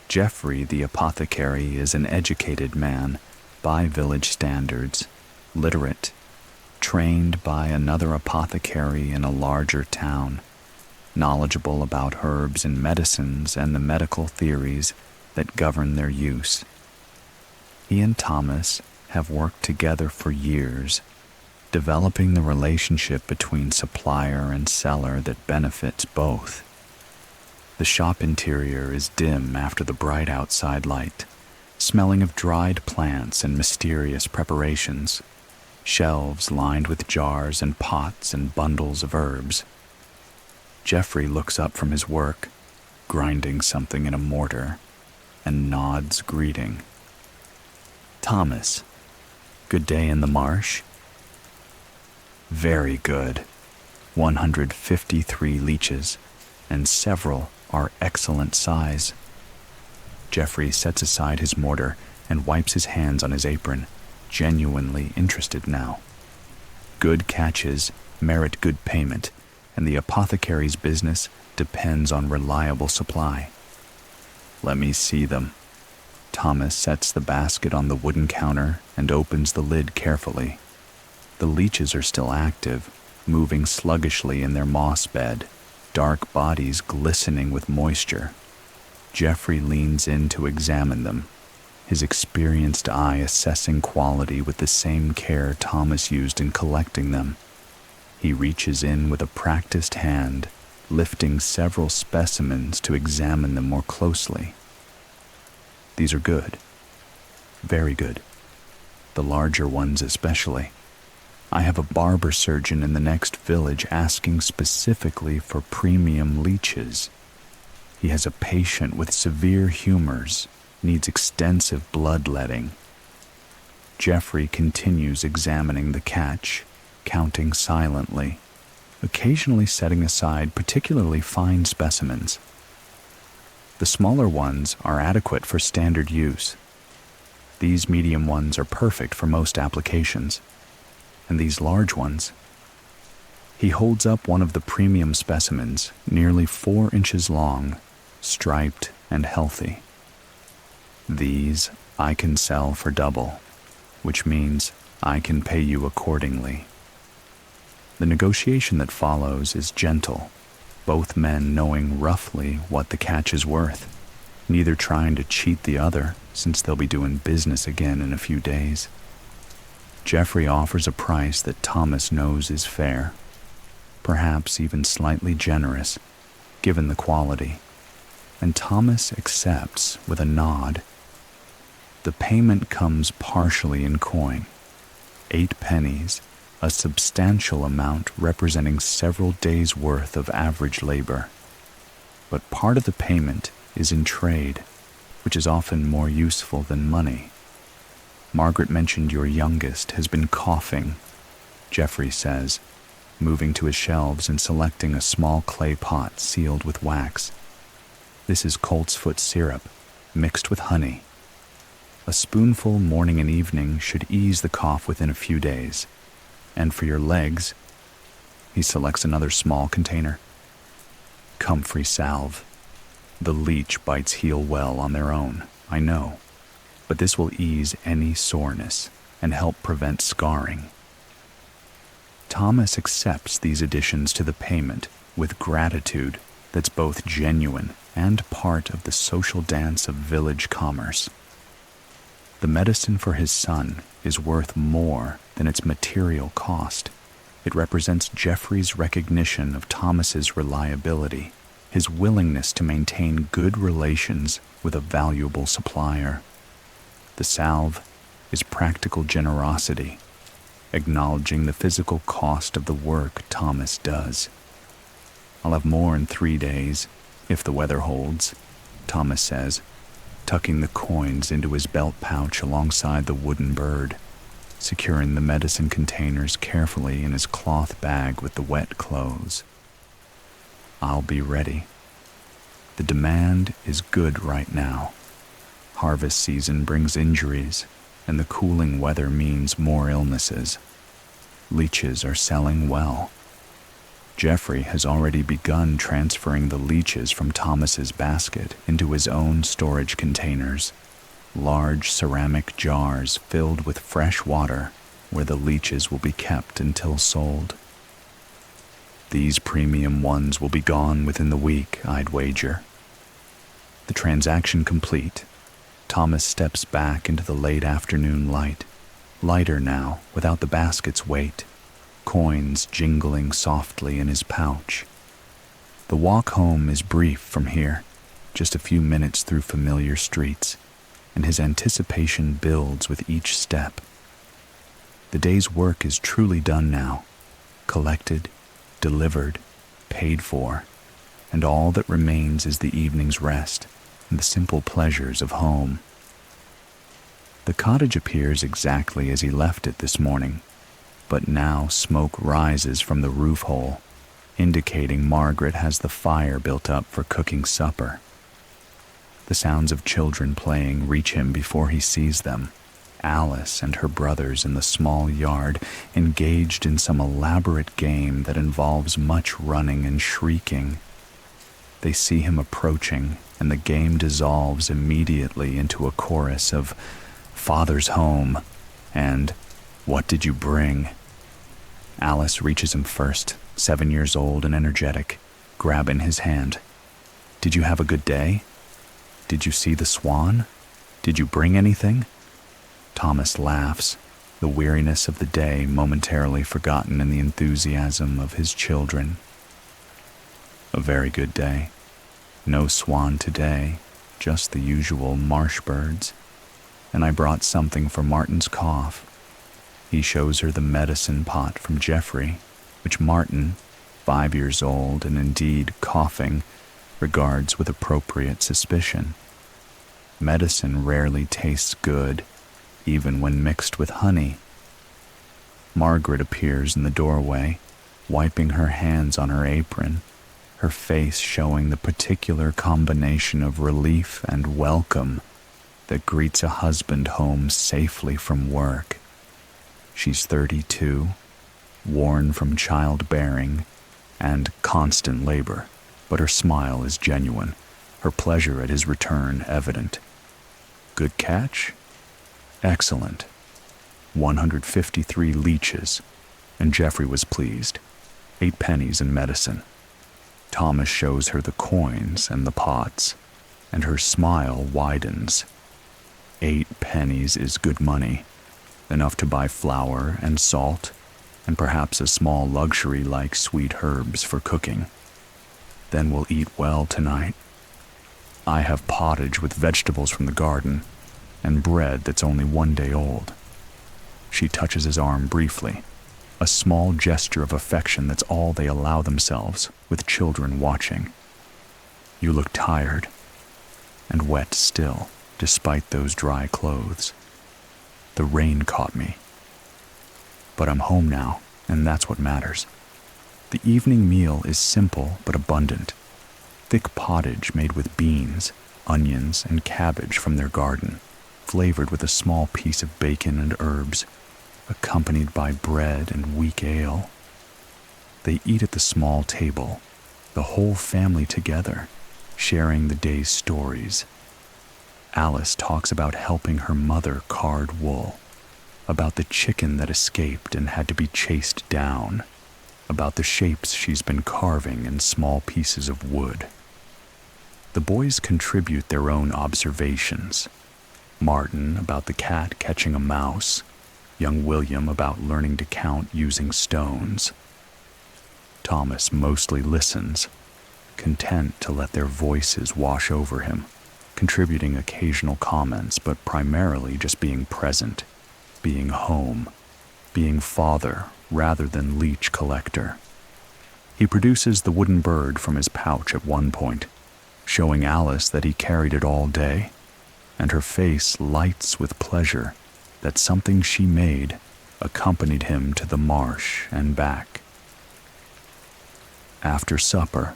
Geoffrey the apothecary is an educated man, by village standards, literate, trained by another apothecary in a larger town. knowledgeable about herbs and medicines and the medical theories that govern their use. He and Thomas have worked together for years, developing the relationship between supplier and seller that benefits both. The shop interior is dim after the bright outside light, smelling of dried plants and mysterious preparations, shelves lined with jars and pots and bundles of herbs. Jeffrey looks up from his work, grinding something in a mortar, and nods greeting. "Thomas, good day in the marsh?" "Very good. 153 leeches, and several are excellent size." Jeffrey sets aside his mortar and wipes his hands on his apron, genuinely interested now. Good catches merit good payment, and the apothecary's business depends on reliable supply. "Let me see them." Thomas sets the basket on the wooden counter and opens the lid carefully. The leeches are still active, moving sluggishly in their moss bed, dark bodies glistening with moisture. Jeffrey leans in to examine them, his experienced eye assessing quality with the same care Thomas used in collecting them. He reaches in with a practiced hand, lifting several specimens to examine them more closely. "These are good. Very good. The larger ones especially. I have a barber surgeon in the next village asking specifically for premium leeches. He has a patient with severe humors, needs extensive bloodletting." Jeffrey continues examining the catch, counting silently, occasionally setting aside particularly fine specimens. The smaller ones are adequate for standard use. These medium ones are perfect for most applications. And these large ones. He holds up one of the premium specimens, nearly 4 inches long, striped and healthy. "These I can sell for double, which means I can pay you accordingly." The negotiation that follows is gentle, both men knowing roughly what the catch is worth, neither trying to cheat the other since they'll be doing business again in a few days. Jeffrey offers a price that Thomas knows is fair, perhaps even slightly generous, given the quality, and Thomas accepts with a nod. The payment comes partially in coin, 8 pennies, a substantial amount representing several days' worth of average labor. But part of the payment is in trade, which is often more useful than money. "Margaret mentioned your youngest has been coughing," Jeffrey says, moving to his shelves and selecting a small clay pot sealed with wax. "This is coltsfoot syrup, mixed with honey. A spoonful morning and evening should ease the cough within a few days. And for your legs," he selects another small container, "comfrey salve. The leech bites heal well on their own, I know, but this will ease any soreness and help prevent scarring." Thomas accepts these additions to the payment with gratitude that's both genuine and part of the social dance of village commerce. The medicine for his son is worth more than its material cost. It represents Jeffrey's recognition of Thomas's reliability, his willingness to maintain good relations with a valuable supplier. The salve is practical generosity, acknowledging the physical cost of the work Thomas does. "I'll have more in 3 days, if the weather holds," Thomas says, tucking the coins into his belt pouch alongside the wooden bird, securing the medicine containers carefully in his cloth bag with the wet clothes. "I'll be ready. The demand is good right now. Harvest season brings injuries, and the cooling weather means more illnesses. Leeches are selling well. Jeffrey has already begun transferring the leeches from Thomas's basket into his own storage containers, large ceramic jars filled with fresh water where the leeches will be kept until sold. These premium ones will be gone within the week, I'd wager. The transaction complete, Thomas steps back into the late afternoon light, lighter now without the basket's weight, coins jingling softly in his pouch. The walk home is brief from here, just a few minutes through familiar streets, and his anticipation builds with each step. The day's work is truly done now, collected, delivered, paid for, and all that remains is the evening's rest and the simple pleasures of home. The cottage appears exactly as he left it this morning, but now smoke rises from the roof hole, indicating Margaret has the fire built up for cooking supper. The sounds of children playing reach him before he sees them. Alice and her brothers in the small yard, engaged in some elaborate game that involves much running and shrieking. They see him approaching, and the game dissolves immediately into a chorus of "Father's home" and "What did you bring?" Alice reaches him first, 7 years old and energetic, grabbing his hand. "Did you have a good day? Did you see the swan? Did you bring anything?" Thomas laughs, the weariness of the day momentarily forgotten in the enthusiasm of his children. "A very good day. No swan today, just the usual marsh birds. And I brought something for Martin's cough." He shows her the medicine pot from Geoffrey, which Martin, 5 years old and indeed coughing, regards with appropriate suspicion. Medicine rarely tastes good, even when mixed with honey. Margaret appears in the doorway, wiping her hands on her apron, her face showing the particular combination of relief and welcome that greets a husband home safely from work. She's 32, worn from childbearing and constant labor, but her smile is genuine, her pleasure at his return evident. "Good catch?" "Excellent. 153 leeches," and Geoffrey was pleased. 8 pennies in medicine. Thomas shows her the coins and the pots, and her smile widens. 8 pennies is good money, enough to buy flour and salt, and perhaps a small luxury like sweet herbs for cooking. Then we'll eat well tonight. I have pottage with vegetables from the garden, and bread that's only 1 day old. She touches his arm briefly, a small gesture of affection that's all they allow themselves, with children watching. "You look tired, and wet still, despite those dry clothes. The rain caught me. But I'm home now, and that's what matters." The evening meal is simple but abundant. Thick pottage made with beans, onions, and cabbage from their garden, flavored with a small piece of bacon and herbs, accompanied by bread and weak ale. They eat at the small table, the whole family together, sharing the day's stories. Alice talks about helping her mother card wool, about the chicken that escaped and had to be chased down, about the shapes she's been carving in small pieces of wood. The boys contribute their own observations. Martin about the cat catching a mouse, young William about learning to count using stones. Thomas mostly listens, content to let their voices wash over him, contributing occasional comments, but primarily just being present, being home, being father rather than leech collector. He produces the wooden bird from his pouch at one point, showing Alice that he carried it all day, and her face lights with pleasure that something she made accompanied him to the marsh and back. After supper,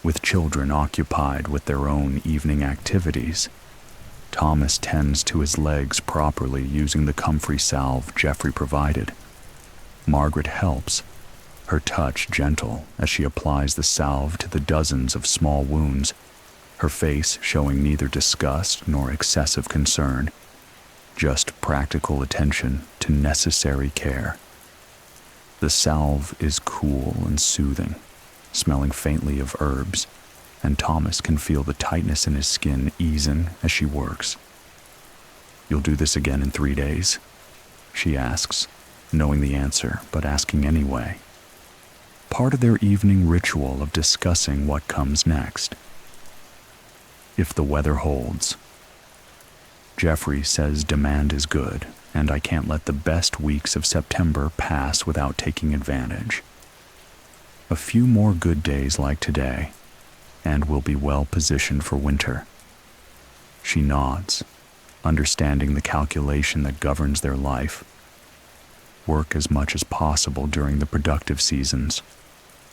with children occupied with their own evening activities, Thomas tends to his legs properly using the comfrey salve Geoffrey provided. Margaret helps, her touch gentle as she applies the salve to the dozens of small wounds, her face showing neither disgust nor excessive concern, just practical attention to necessary care. The The salve is cool and soothing, smelling faintly of herbs, and Thomas can feel the tightness in his skin easing as she works. "You'll do this again in 3 days?" she asks, knowing the answer, but asking anyway. Part of their evening ritual of discussing what comes next. If the weather holds. Jeffrey says demand is good, and I can't let the best weeks of September pass without taking advantage. A few more good days like today, and we'll be well positioned for winter. She nods, understanding the calculation that governs their life. Work as much as possible during the productive seasons.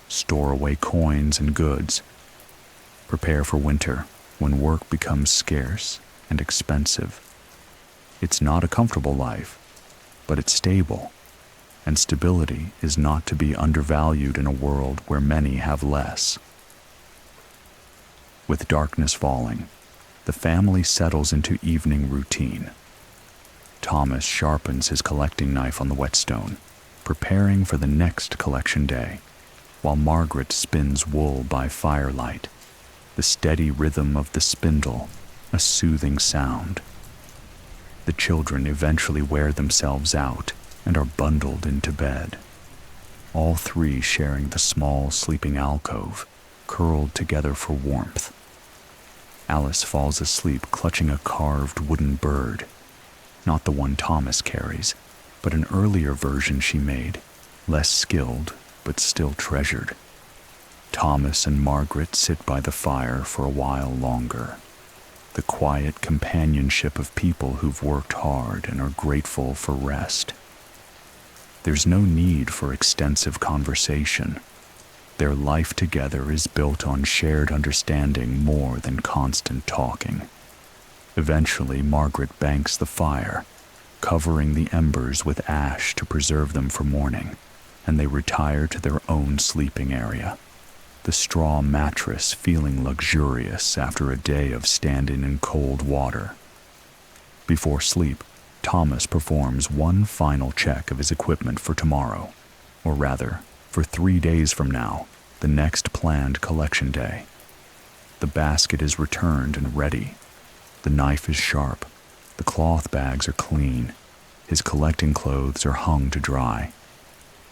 Store away coins and goods. Prepare for winter, when work becomes scarce and expensive. It's not a comfortable life, but it's stable, and stability is not to be undervalued in a world where many have less. With darkness falling, the family settles into evening routine. Thomas sharpens his collecting knife on the whetstone, preparing for the next collection day, while Margaret spins wool by firelight, the steady rhythm of the spindle, a soothing sound. The children eventually wear themselves out and are bundled into bed, all three sharing the small sleeping alcove, curled together for warmth. Alice falls asleep clutching a carved wooden bird, not the one Thomas carries, but an earlier version she made, less skilled but still treasured. Thomas and Margaret sit by the fire for a while longer, the quiet companionship of people who've worked hard and are grateful for rest. There's no need for extensive conversation. Their life together is built on shared understanding more than constant talking. Eventually, Margaret banks the fire, covering the embers with ash to preserve them for morning, and they retire to their own sleeping area, the straw mattress feeling luxurious after a day of standing in cold water. Before sleep, Thomas performs one final check of his equipment for tomorrow, or rather, for 3 days from now, the next planned collection day. The basket is returned and ready. The knife is sharp. The cloth bags are clean. His collecting clothes are hung to dry.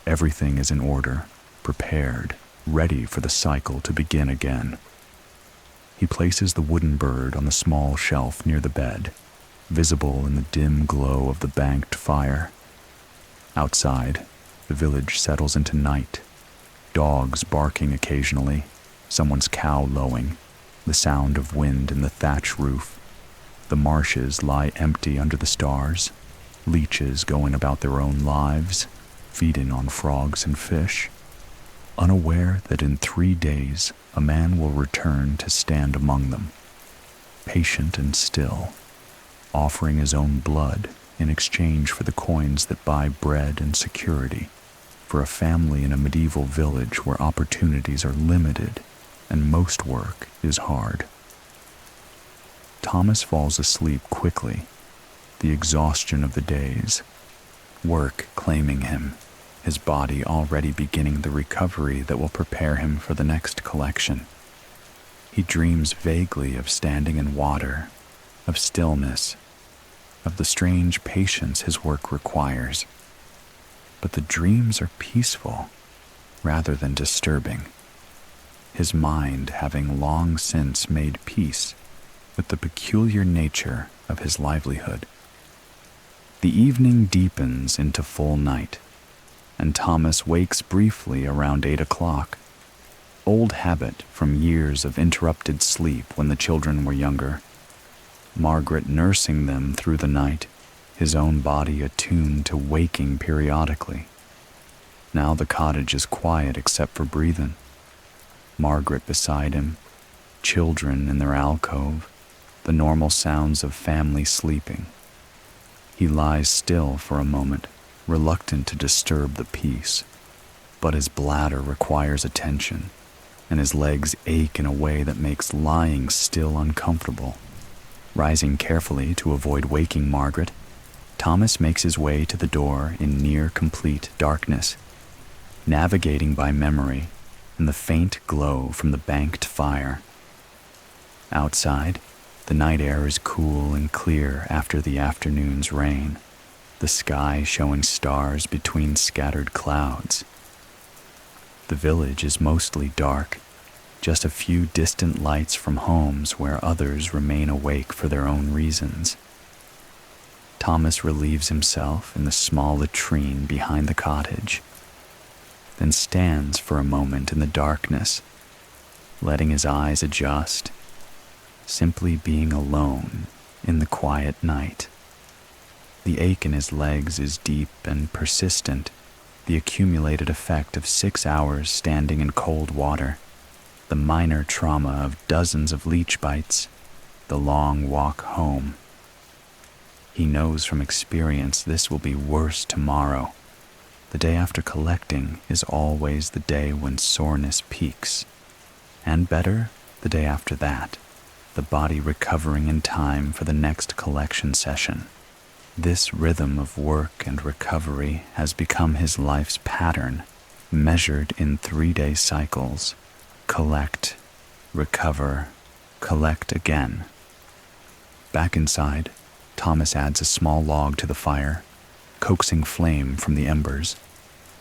Everything is in order, prepared, ready for the cycle to begin again. He places the wooden bird on the small shelf near the bed, visible in the dim glow of the banked fire. Outside, the village settles into night. Dogs barking occasionally, someone's cow lowing, the sound of wind in the thatch roof. The marshes lie empty under the stars, leeches going about their own lives, feeding on frogs and fish, unaware that in 3 days a man will return to stand among them, patient and still, offering his own blood in exchange for the coins that buy bread and security, for a family in a medieval village where opportunities are limited and most work is hard. Thomas falls asleep quickly, the exhaustion of the days, work claiming him, his body already beginning the recovery that will prepare him for the next collection. He dreams vaguely of standing in water, of stillness, of the strange patience his work requires. But the dreams are peaceful rather than disturbing, his mind having long since made peace with the peculiar nature of his livelihood. The evening deepens into full night, and Thomas wakes briefly around 8 o'clock. Old habit from years of interrupted sleep when the children were younger. Margaret nursing them through the night, his own body attuned to waking periodically. Now the cottage is quiet except for breathing. Margaret beside him, children in their alcove, the normal sounds of family sleeping. He lies still for a moment, reluctant to disturb the peace, but his bladder requires attention, and his legs ache in a way that makes lying still uncomfortable. Rising carefully to avoid waking Margaret, Thomas makes his way to the door in near complete darkness. navigating by memory and the faint glow from the banked fire. Outside, the night air is cool and clear after the afternoon's rain, the sky showing stars between scattered clouds. The village is mostly dark, just a few distant lights from homes where others remain awake for their own reasons. Thomas relieves himself in the small latrine behind the cottage, then stands for a moment in the darkness, letting his eyes adjust, simply being alone in the quiet night. The ache in his legs is deep and persistent, the accumulated effect of 6 hours standing in cold water, the minor trauma of dozens of leech bites, the long walk home. He knows from experience this will be worse tomorrow. The day after collecting is always the day when soreness peaks, and better, the day after that, the body recovering in time for the next collection session. This rhythm of work and recovery has become his life's pattern, measured in 3-day cycles. Collect, recover, collect again. Back inside, Thomas adds a small log to the fire, coaxing flame from the embers,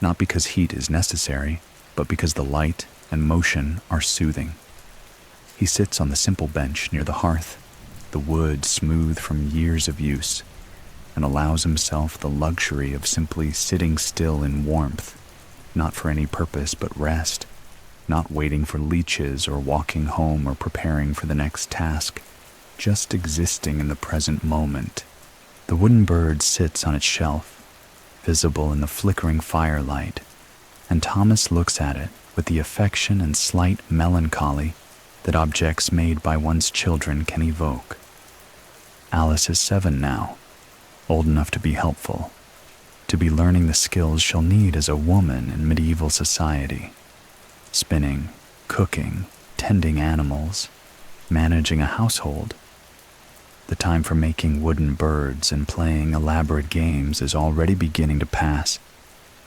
not because heat is necessary, but because the light and motion are soothing. He sits on the simple bench near the hearth, the wood smooth from years of use, and allows himself the luxury of simply sitting still in warmth, not for any purpose but rest, not waiting for leeches or walking home or preparing for the next task, just existing in the present moment. The wooden bird sits on its shelf, visible in the flickering firelight, and Thomas looks at it with the affection and slight melancholy that objects made by one's children can evoke. Alice is 7 now, old enough to be helpful, to be learning the skills she'll need as a woman in medieval society. Spinning, cooking, tending animals, managing a household. The time for making wooden birds and playing elaborate games is already beginning to pass,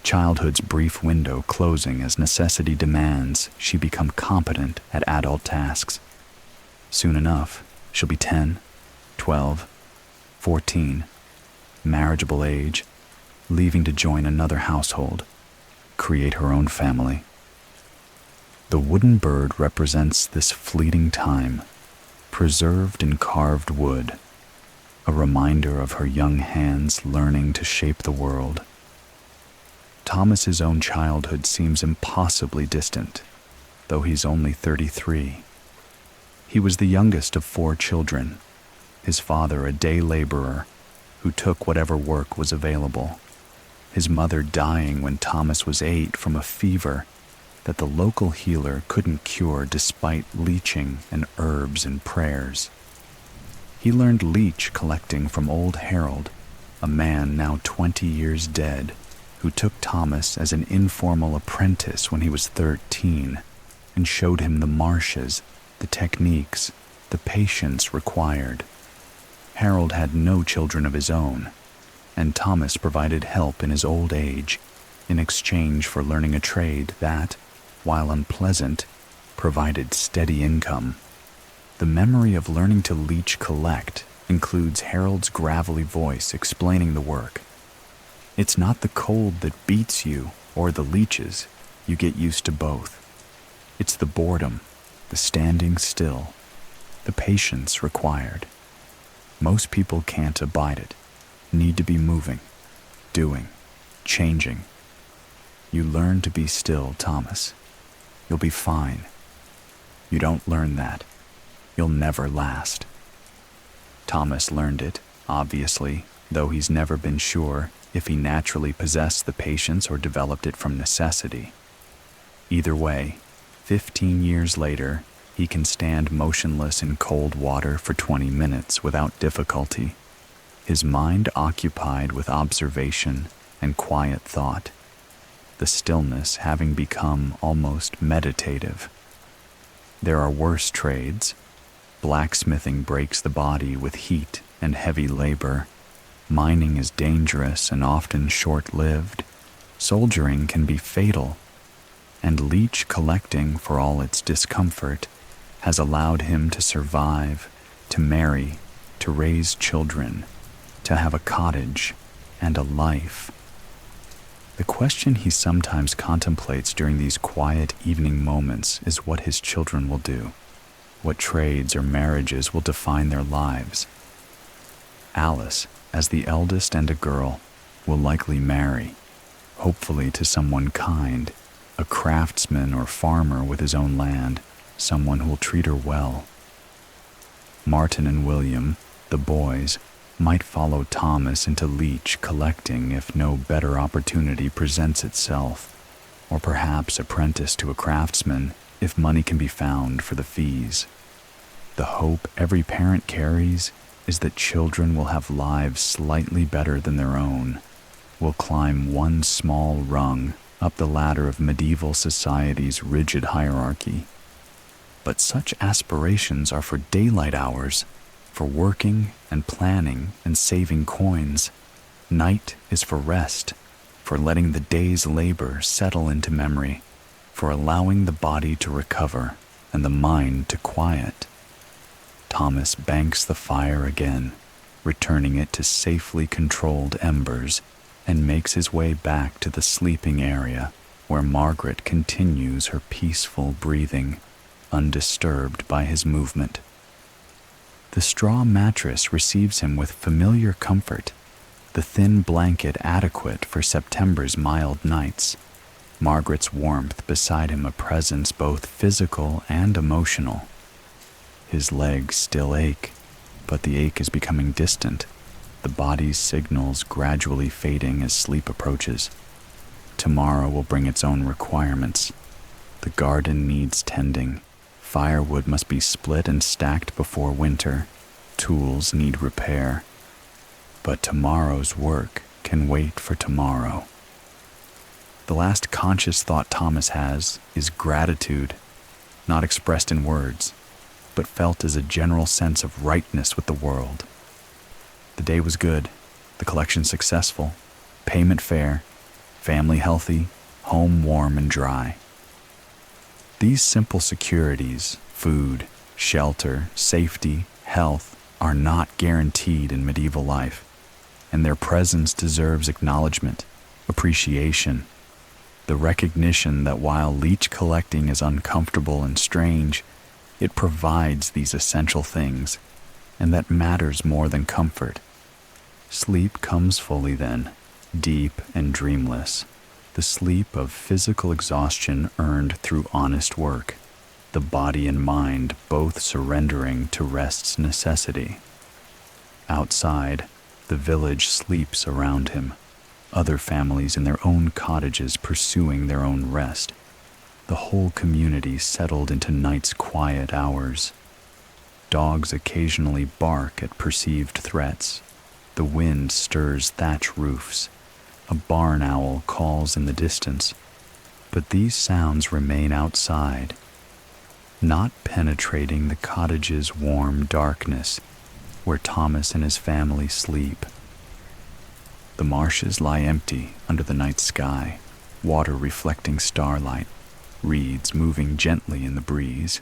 childhood's brief window closing as necessity demands she become competent at adult tasks. Soon enough, she'll be 10, 12, 14, marriageable age, leaving to join another household, create her own family. The wooden bird represents this fleeting time, preserved in carved wood, a reminder of her young hands learning to shape the world. Thomas's own childhood seems impossibly distant, though he's only 33. He was the youngest of 4 children, his father a day laborer who took whatever work was available, his mother dying when Thomas was 8 from a fever that the local healer couldn't cure despite leeching and herbs and prayers. He learned leech collecting from old Harold, a man now 20 years dead, who took Thomas as an informal apprentice when he was 13 and showed him the marshes, the techniques, the patience required. Harold had no children of his own, and Thomas provided help in his old age in exchange for learning a trade that, while unpleasant, provided steady income. The memory of learning to leech collect includes Harold's gravelly voice explaining the work. It's not the cold that beats you or the leeches, you get used to both. It's the boredom, the standing still, the patience required. Most people can't abide it, need to be moving, doing, changing. You learn to be still, Thomas. You'll be fine. You don't learn that, you'll never last. Thomas learned it, obviously, though he's never been sure if he naturally possessed the patience or developed it from necessity. Either way, 15 years later, he can stand motionless in cold water for 20 minutes without difficulty, his mind occupied with observation and quiet thought, the stillness having become almost meditative. There are worse trades. Blacksmithing breaks the body with heat and heavy labor. Mining is dangerous and often short-lived. Soldiering can be fatal and leech collecting, for all its discomfort, has allowed him to survive, to marry, to raise children, to have a cottage and a life. The question he sometimes contemplates during these quiet evening moments is what his children will do, what trades or marriages will define their lives. Alice, as the eldest and a girl, will likely marry, hopefully to someone kind, a craftsman or farmer with his own land, someone who will treat her well. Martin and William, the boys, might follow Thomas into leech collecting if no better opportunity presents itself, or perhaps apprentice to a craftsman if money can be found for the fees. The hope every parent carries is that children will have lives slightly better than their own, will climb one small rung up the ladder of medieval society's rigid hierarchy. But such aspirations are for daylight hours, for working and planning and saving coins. Night is for rest, for letting the day's labor settle into memory, for allowing the body to recover and the mind to quiet. Thomas banks the fire again, returning it to safely controlled embers, and makes his way back to the sleeping area where Margaret continues her peaceful breathing, undisturbed by his movement. The straw mattress receives him with familiar comfort, the thin blanket adequate for September's mild nights, Margaret's warmth beside him a presence both physical and emotional. His legs still ache, but the ache is becoming distant, the body's signals gradually fading as sleep approaches. Tomorrow will bring its own requirements. The garden needs tending. Firewood must be split and stacked before winter. Tools need repair. But tomorrow's work can wait for tomorrow. The last conscious thought Thomas has is gratitude, not expressed in words, but felt as a general sense of rightness with the world. The day was good, the collection successful, payment fair, family healthy, home warm and dry. These simple securities, food, shelter, safety, health, are not guaranteed in medieval life, and their presence deserves acknowledgement, appreciation, the recognition that while leech collecting is uncomfortable and strange, it provides these essential things, and that matters more than comfort. Sleep comes fully then, deep and dreamless, the sleep of physical exhaustion earned through honest work, the body and mind both surrendering to rest's necessity. Outside, the village sleeps around him, other families in their own cottages pursuing their own rest, the whole community settled into night's quiet hours. Dogs occasionally bark at perceived threats. The wind stirs thatch roofs. A barn owl calls in the distance. But these sounds remain outside, not penetrating the cottage's warm darkness where Thomas and his family sleep. The marshes lie empty under the night sky, water reflecting starlight, reeds moving gently in the breeze.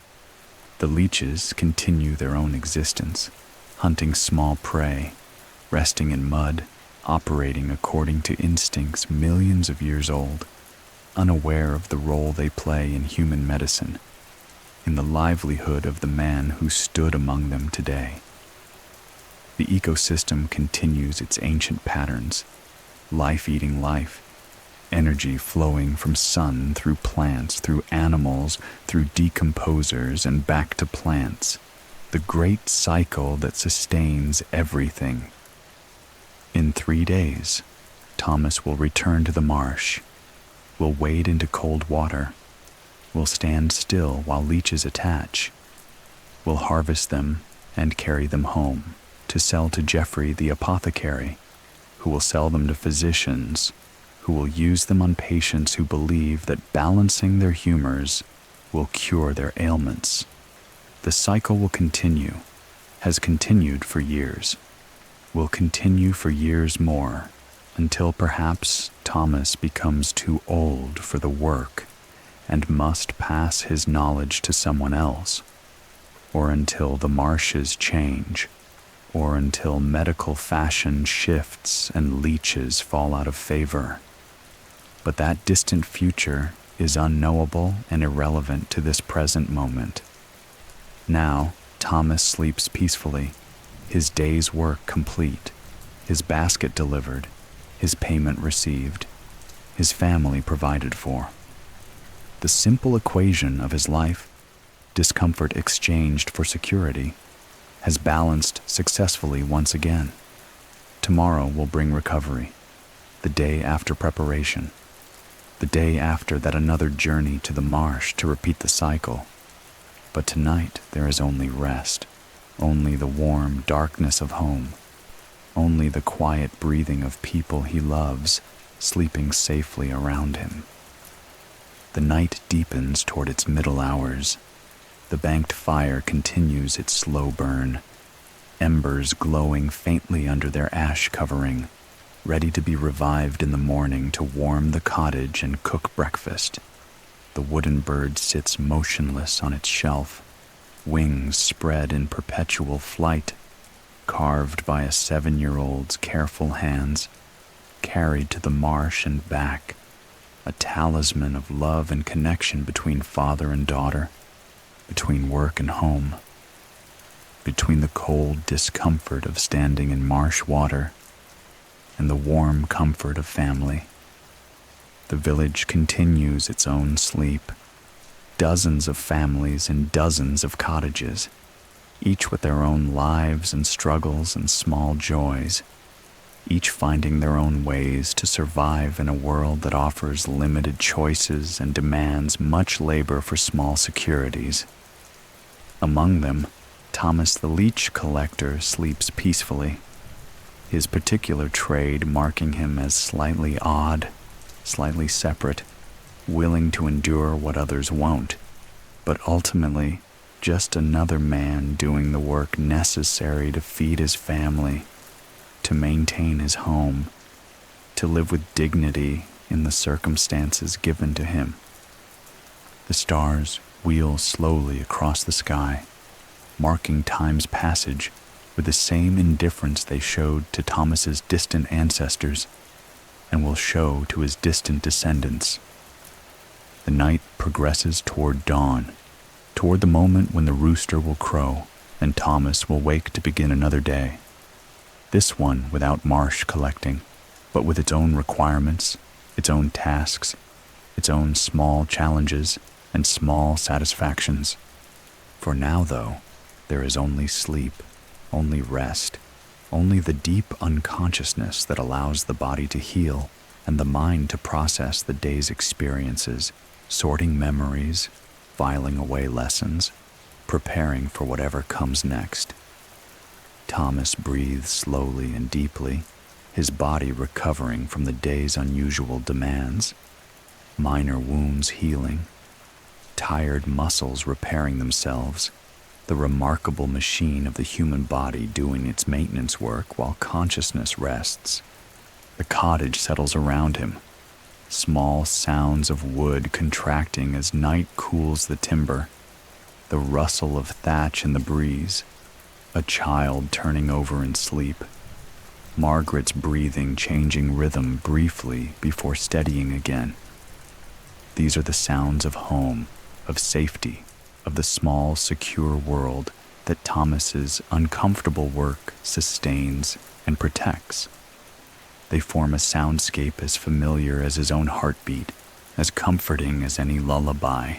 The leeches continue their own existence, hunting small prey, resting in mud, operating according to instincts millions of years old, unaware of the role they play in human medicine, in the livelihood of the man who stood among them today. The ecosystem continues its ancient patterns, life eating life, energy flowing from sun through plants, through animals, through decomposers, and back to plants, the great cycle that sustains everything. In 3 days, Thomas will return to the marsh, will wade into cold water, will stand still while leeches attach, will harvest them and carry them home to sell to Geoffrey the apothecary, who will sell them to physicians, who will use them on patients who believe that balancing their humors will cure their ailments. The cycle will continue, has continued for years, will continue for years more, until perhaps Thomas becomes too old for the work and must pass his knowledge to someone else, or until the marshes change, or until medical fashion shifts and leeches fall out of favor. But that distant future is unknowable and irrelevant to this present moment. Now, Thomas sleeps peacefully, his day's work complete, his basket delivered, his payment received, his family provided for. The simple equation of his life, discomfort exchanged for security, has balanced successfully once again. Tomorrow will bring recovery, the day after preparation, the day after that another journey to the marsh to repeat the cycle. But tonight there is only rest, only the warm darkness of home, only the quiet breathing of people he loves sleeping safely around him. The night deepens toward its middle hours. The banked fire continues its slow burn, embers glowing faintly under their ash covering, ready to be revived in the morning to warm the cottage and cook breakfast. The wooden bird sits motionless on its shelf, wings spread in perpetual flight, carved by a 7-year-old's careful hands, carried to the marsh and back, a talisman of love and connection between father and daughter, between work and home, between the cold discomfort of standing in marsh water and the warm comfort of family. The village continues its own sleep. Dozens of families in dozens of cottages, each with their own lives and struggles and small joys, each finding their own ways to survive in a world that offers limited choices and demands much labor for small securities. Among them, Thomas the leech collector sleeps peacefully, his particular trade marking him as slightly odd, slightly separate, willing to endure what others won't, but ultimately just another man doing the work necessary to feed his family, to maintain his home, to live with dignity in the circumstances given to him. The stars wheel slowly across the sky, marking time's passage with the same indifference they showed to Thomas's distant ancestors and will show to his distant descendants. The night progresses toward dawn, toward the moment when the rooster will crow and Thomas will wake to begin another day. This one without marsh collecting, but with its own requirements, its own tasks, its own small challenges and small satisfactions. For now, though, there is only sleep, only rest, only the deep unconsciousness that allows the body to heal and the mind to process the day's experiences, sorting memories, filing away lessons, preparing for whatever comes next. Thomas breathes slowly and deeply, his body recovering from the day's unusual demands, minor wounds healing, tired muscles repairing themselves, the remarkable machine of the human body doing its maintenance work while consciousness rests. The cottage settles around him, small sounds of wood contracting as night cools the timber, the rustle of thatch in the breeze, a child turning over in sleep, Margaret's breathing changing rhythm briefly before steadying again. These are the sounds of home, of safety, of the small, secure world that Thomas's uncomfortable work sustains and protects. They form a soundscape as familiar as his own heartbeat, as comforting as any lullaby,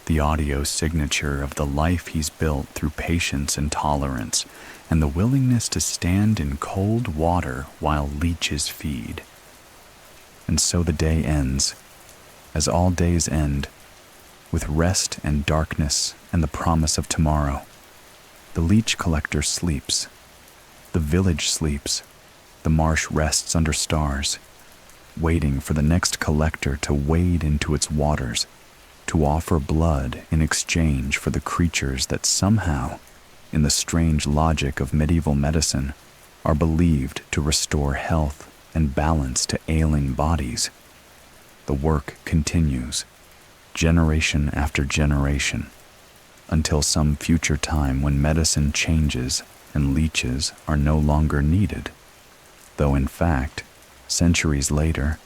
the audio signature of the life he's built through patience and tolerance, and the willingness to stand in cold water while leeches feed. And so the day ends, as all days end, with rest and darkness and the promise of tomorrow. The leech collector sleeps. The village sleeps. The marsh rests under stars, waiting for the next collector to wade into its waters, to offer blood in exchange for the creatures that somehow, in the strange logic of medieval medicine, are believed to restore health and balance to ailing bodies. The work continues. generation after generation, until some future time when medicine changes and leeches are no longer needed, though in fact, centuries later,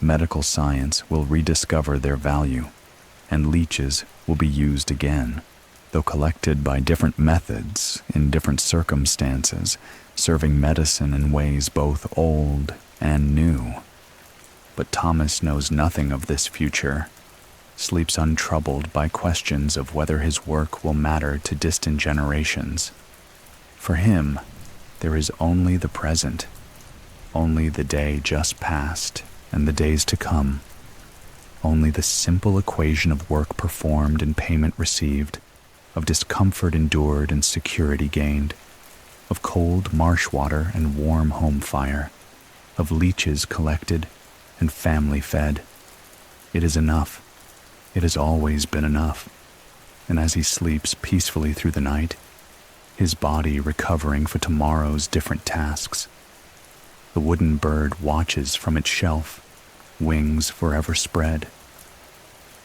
medical science will rediscover their value, and leeches will be used again, though collected by different methods in different circumstances, serving medicine in ways both old and new. But Thomas knows nothing of this future, sleeps untroubled by questions of whether his work will matter to distant generations. For him, there is only the present, only the day just past and the days to come, only the simple equation of work performed and payment received, of discomfort endured and security gained, of cold marsh water and warm home fire, of leeches collected and family fed. It is enough. It has always been enough. And as he sleeps peacefully through the night, his body recovering for tomorrow's different tasks, the wooden bird watches from its shelf, wings forever spread,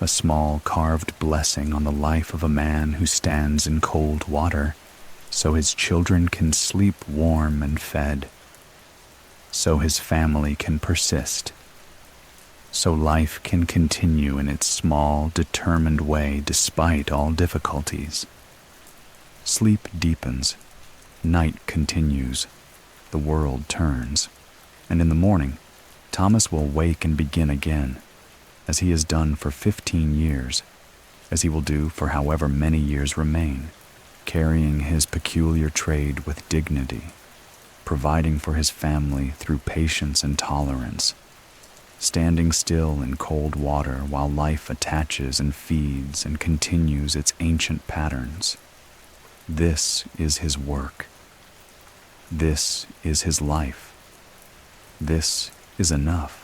a small carved blessing on the life of a man who stands in cold water, so his children can sleep warm and fed, so his family can persist, so life can continue in its small, determined way despite all difficulties. Sleep deepens, night continues, the world turns, and in the morning, Thomas will wake and begin again, as he has done for 15 years, as he will do for however many years remain, carrying his peculiar trade with dignity, providing for his family through patience and tolerance, standing still in cold water while life attaches and feeds and continues its ancient patterns. This is his work. This is his life. This is enough.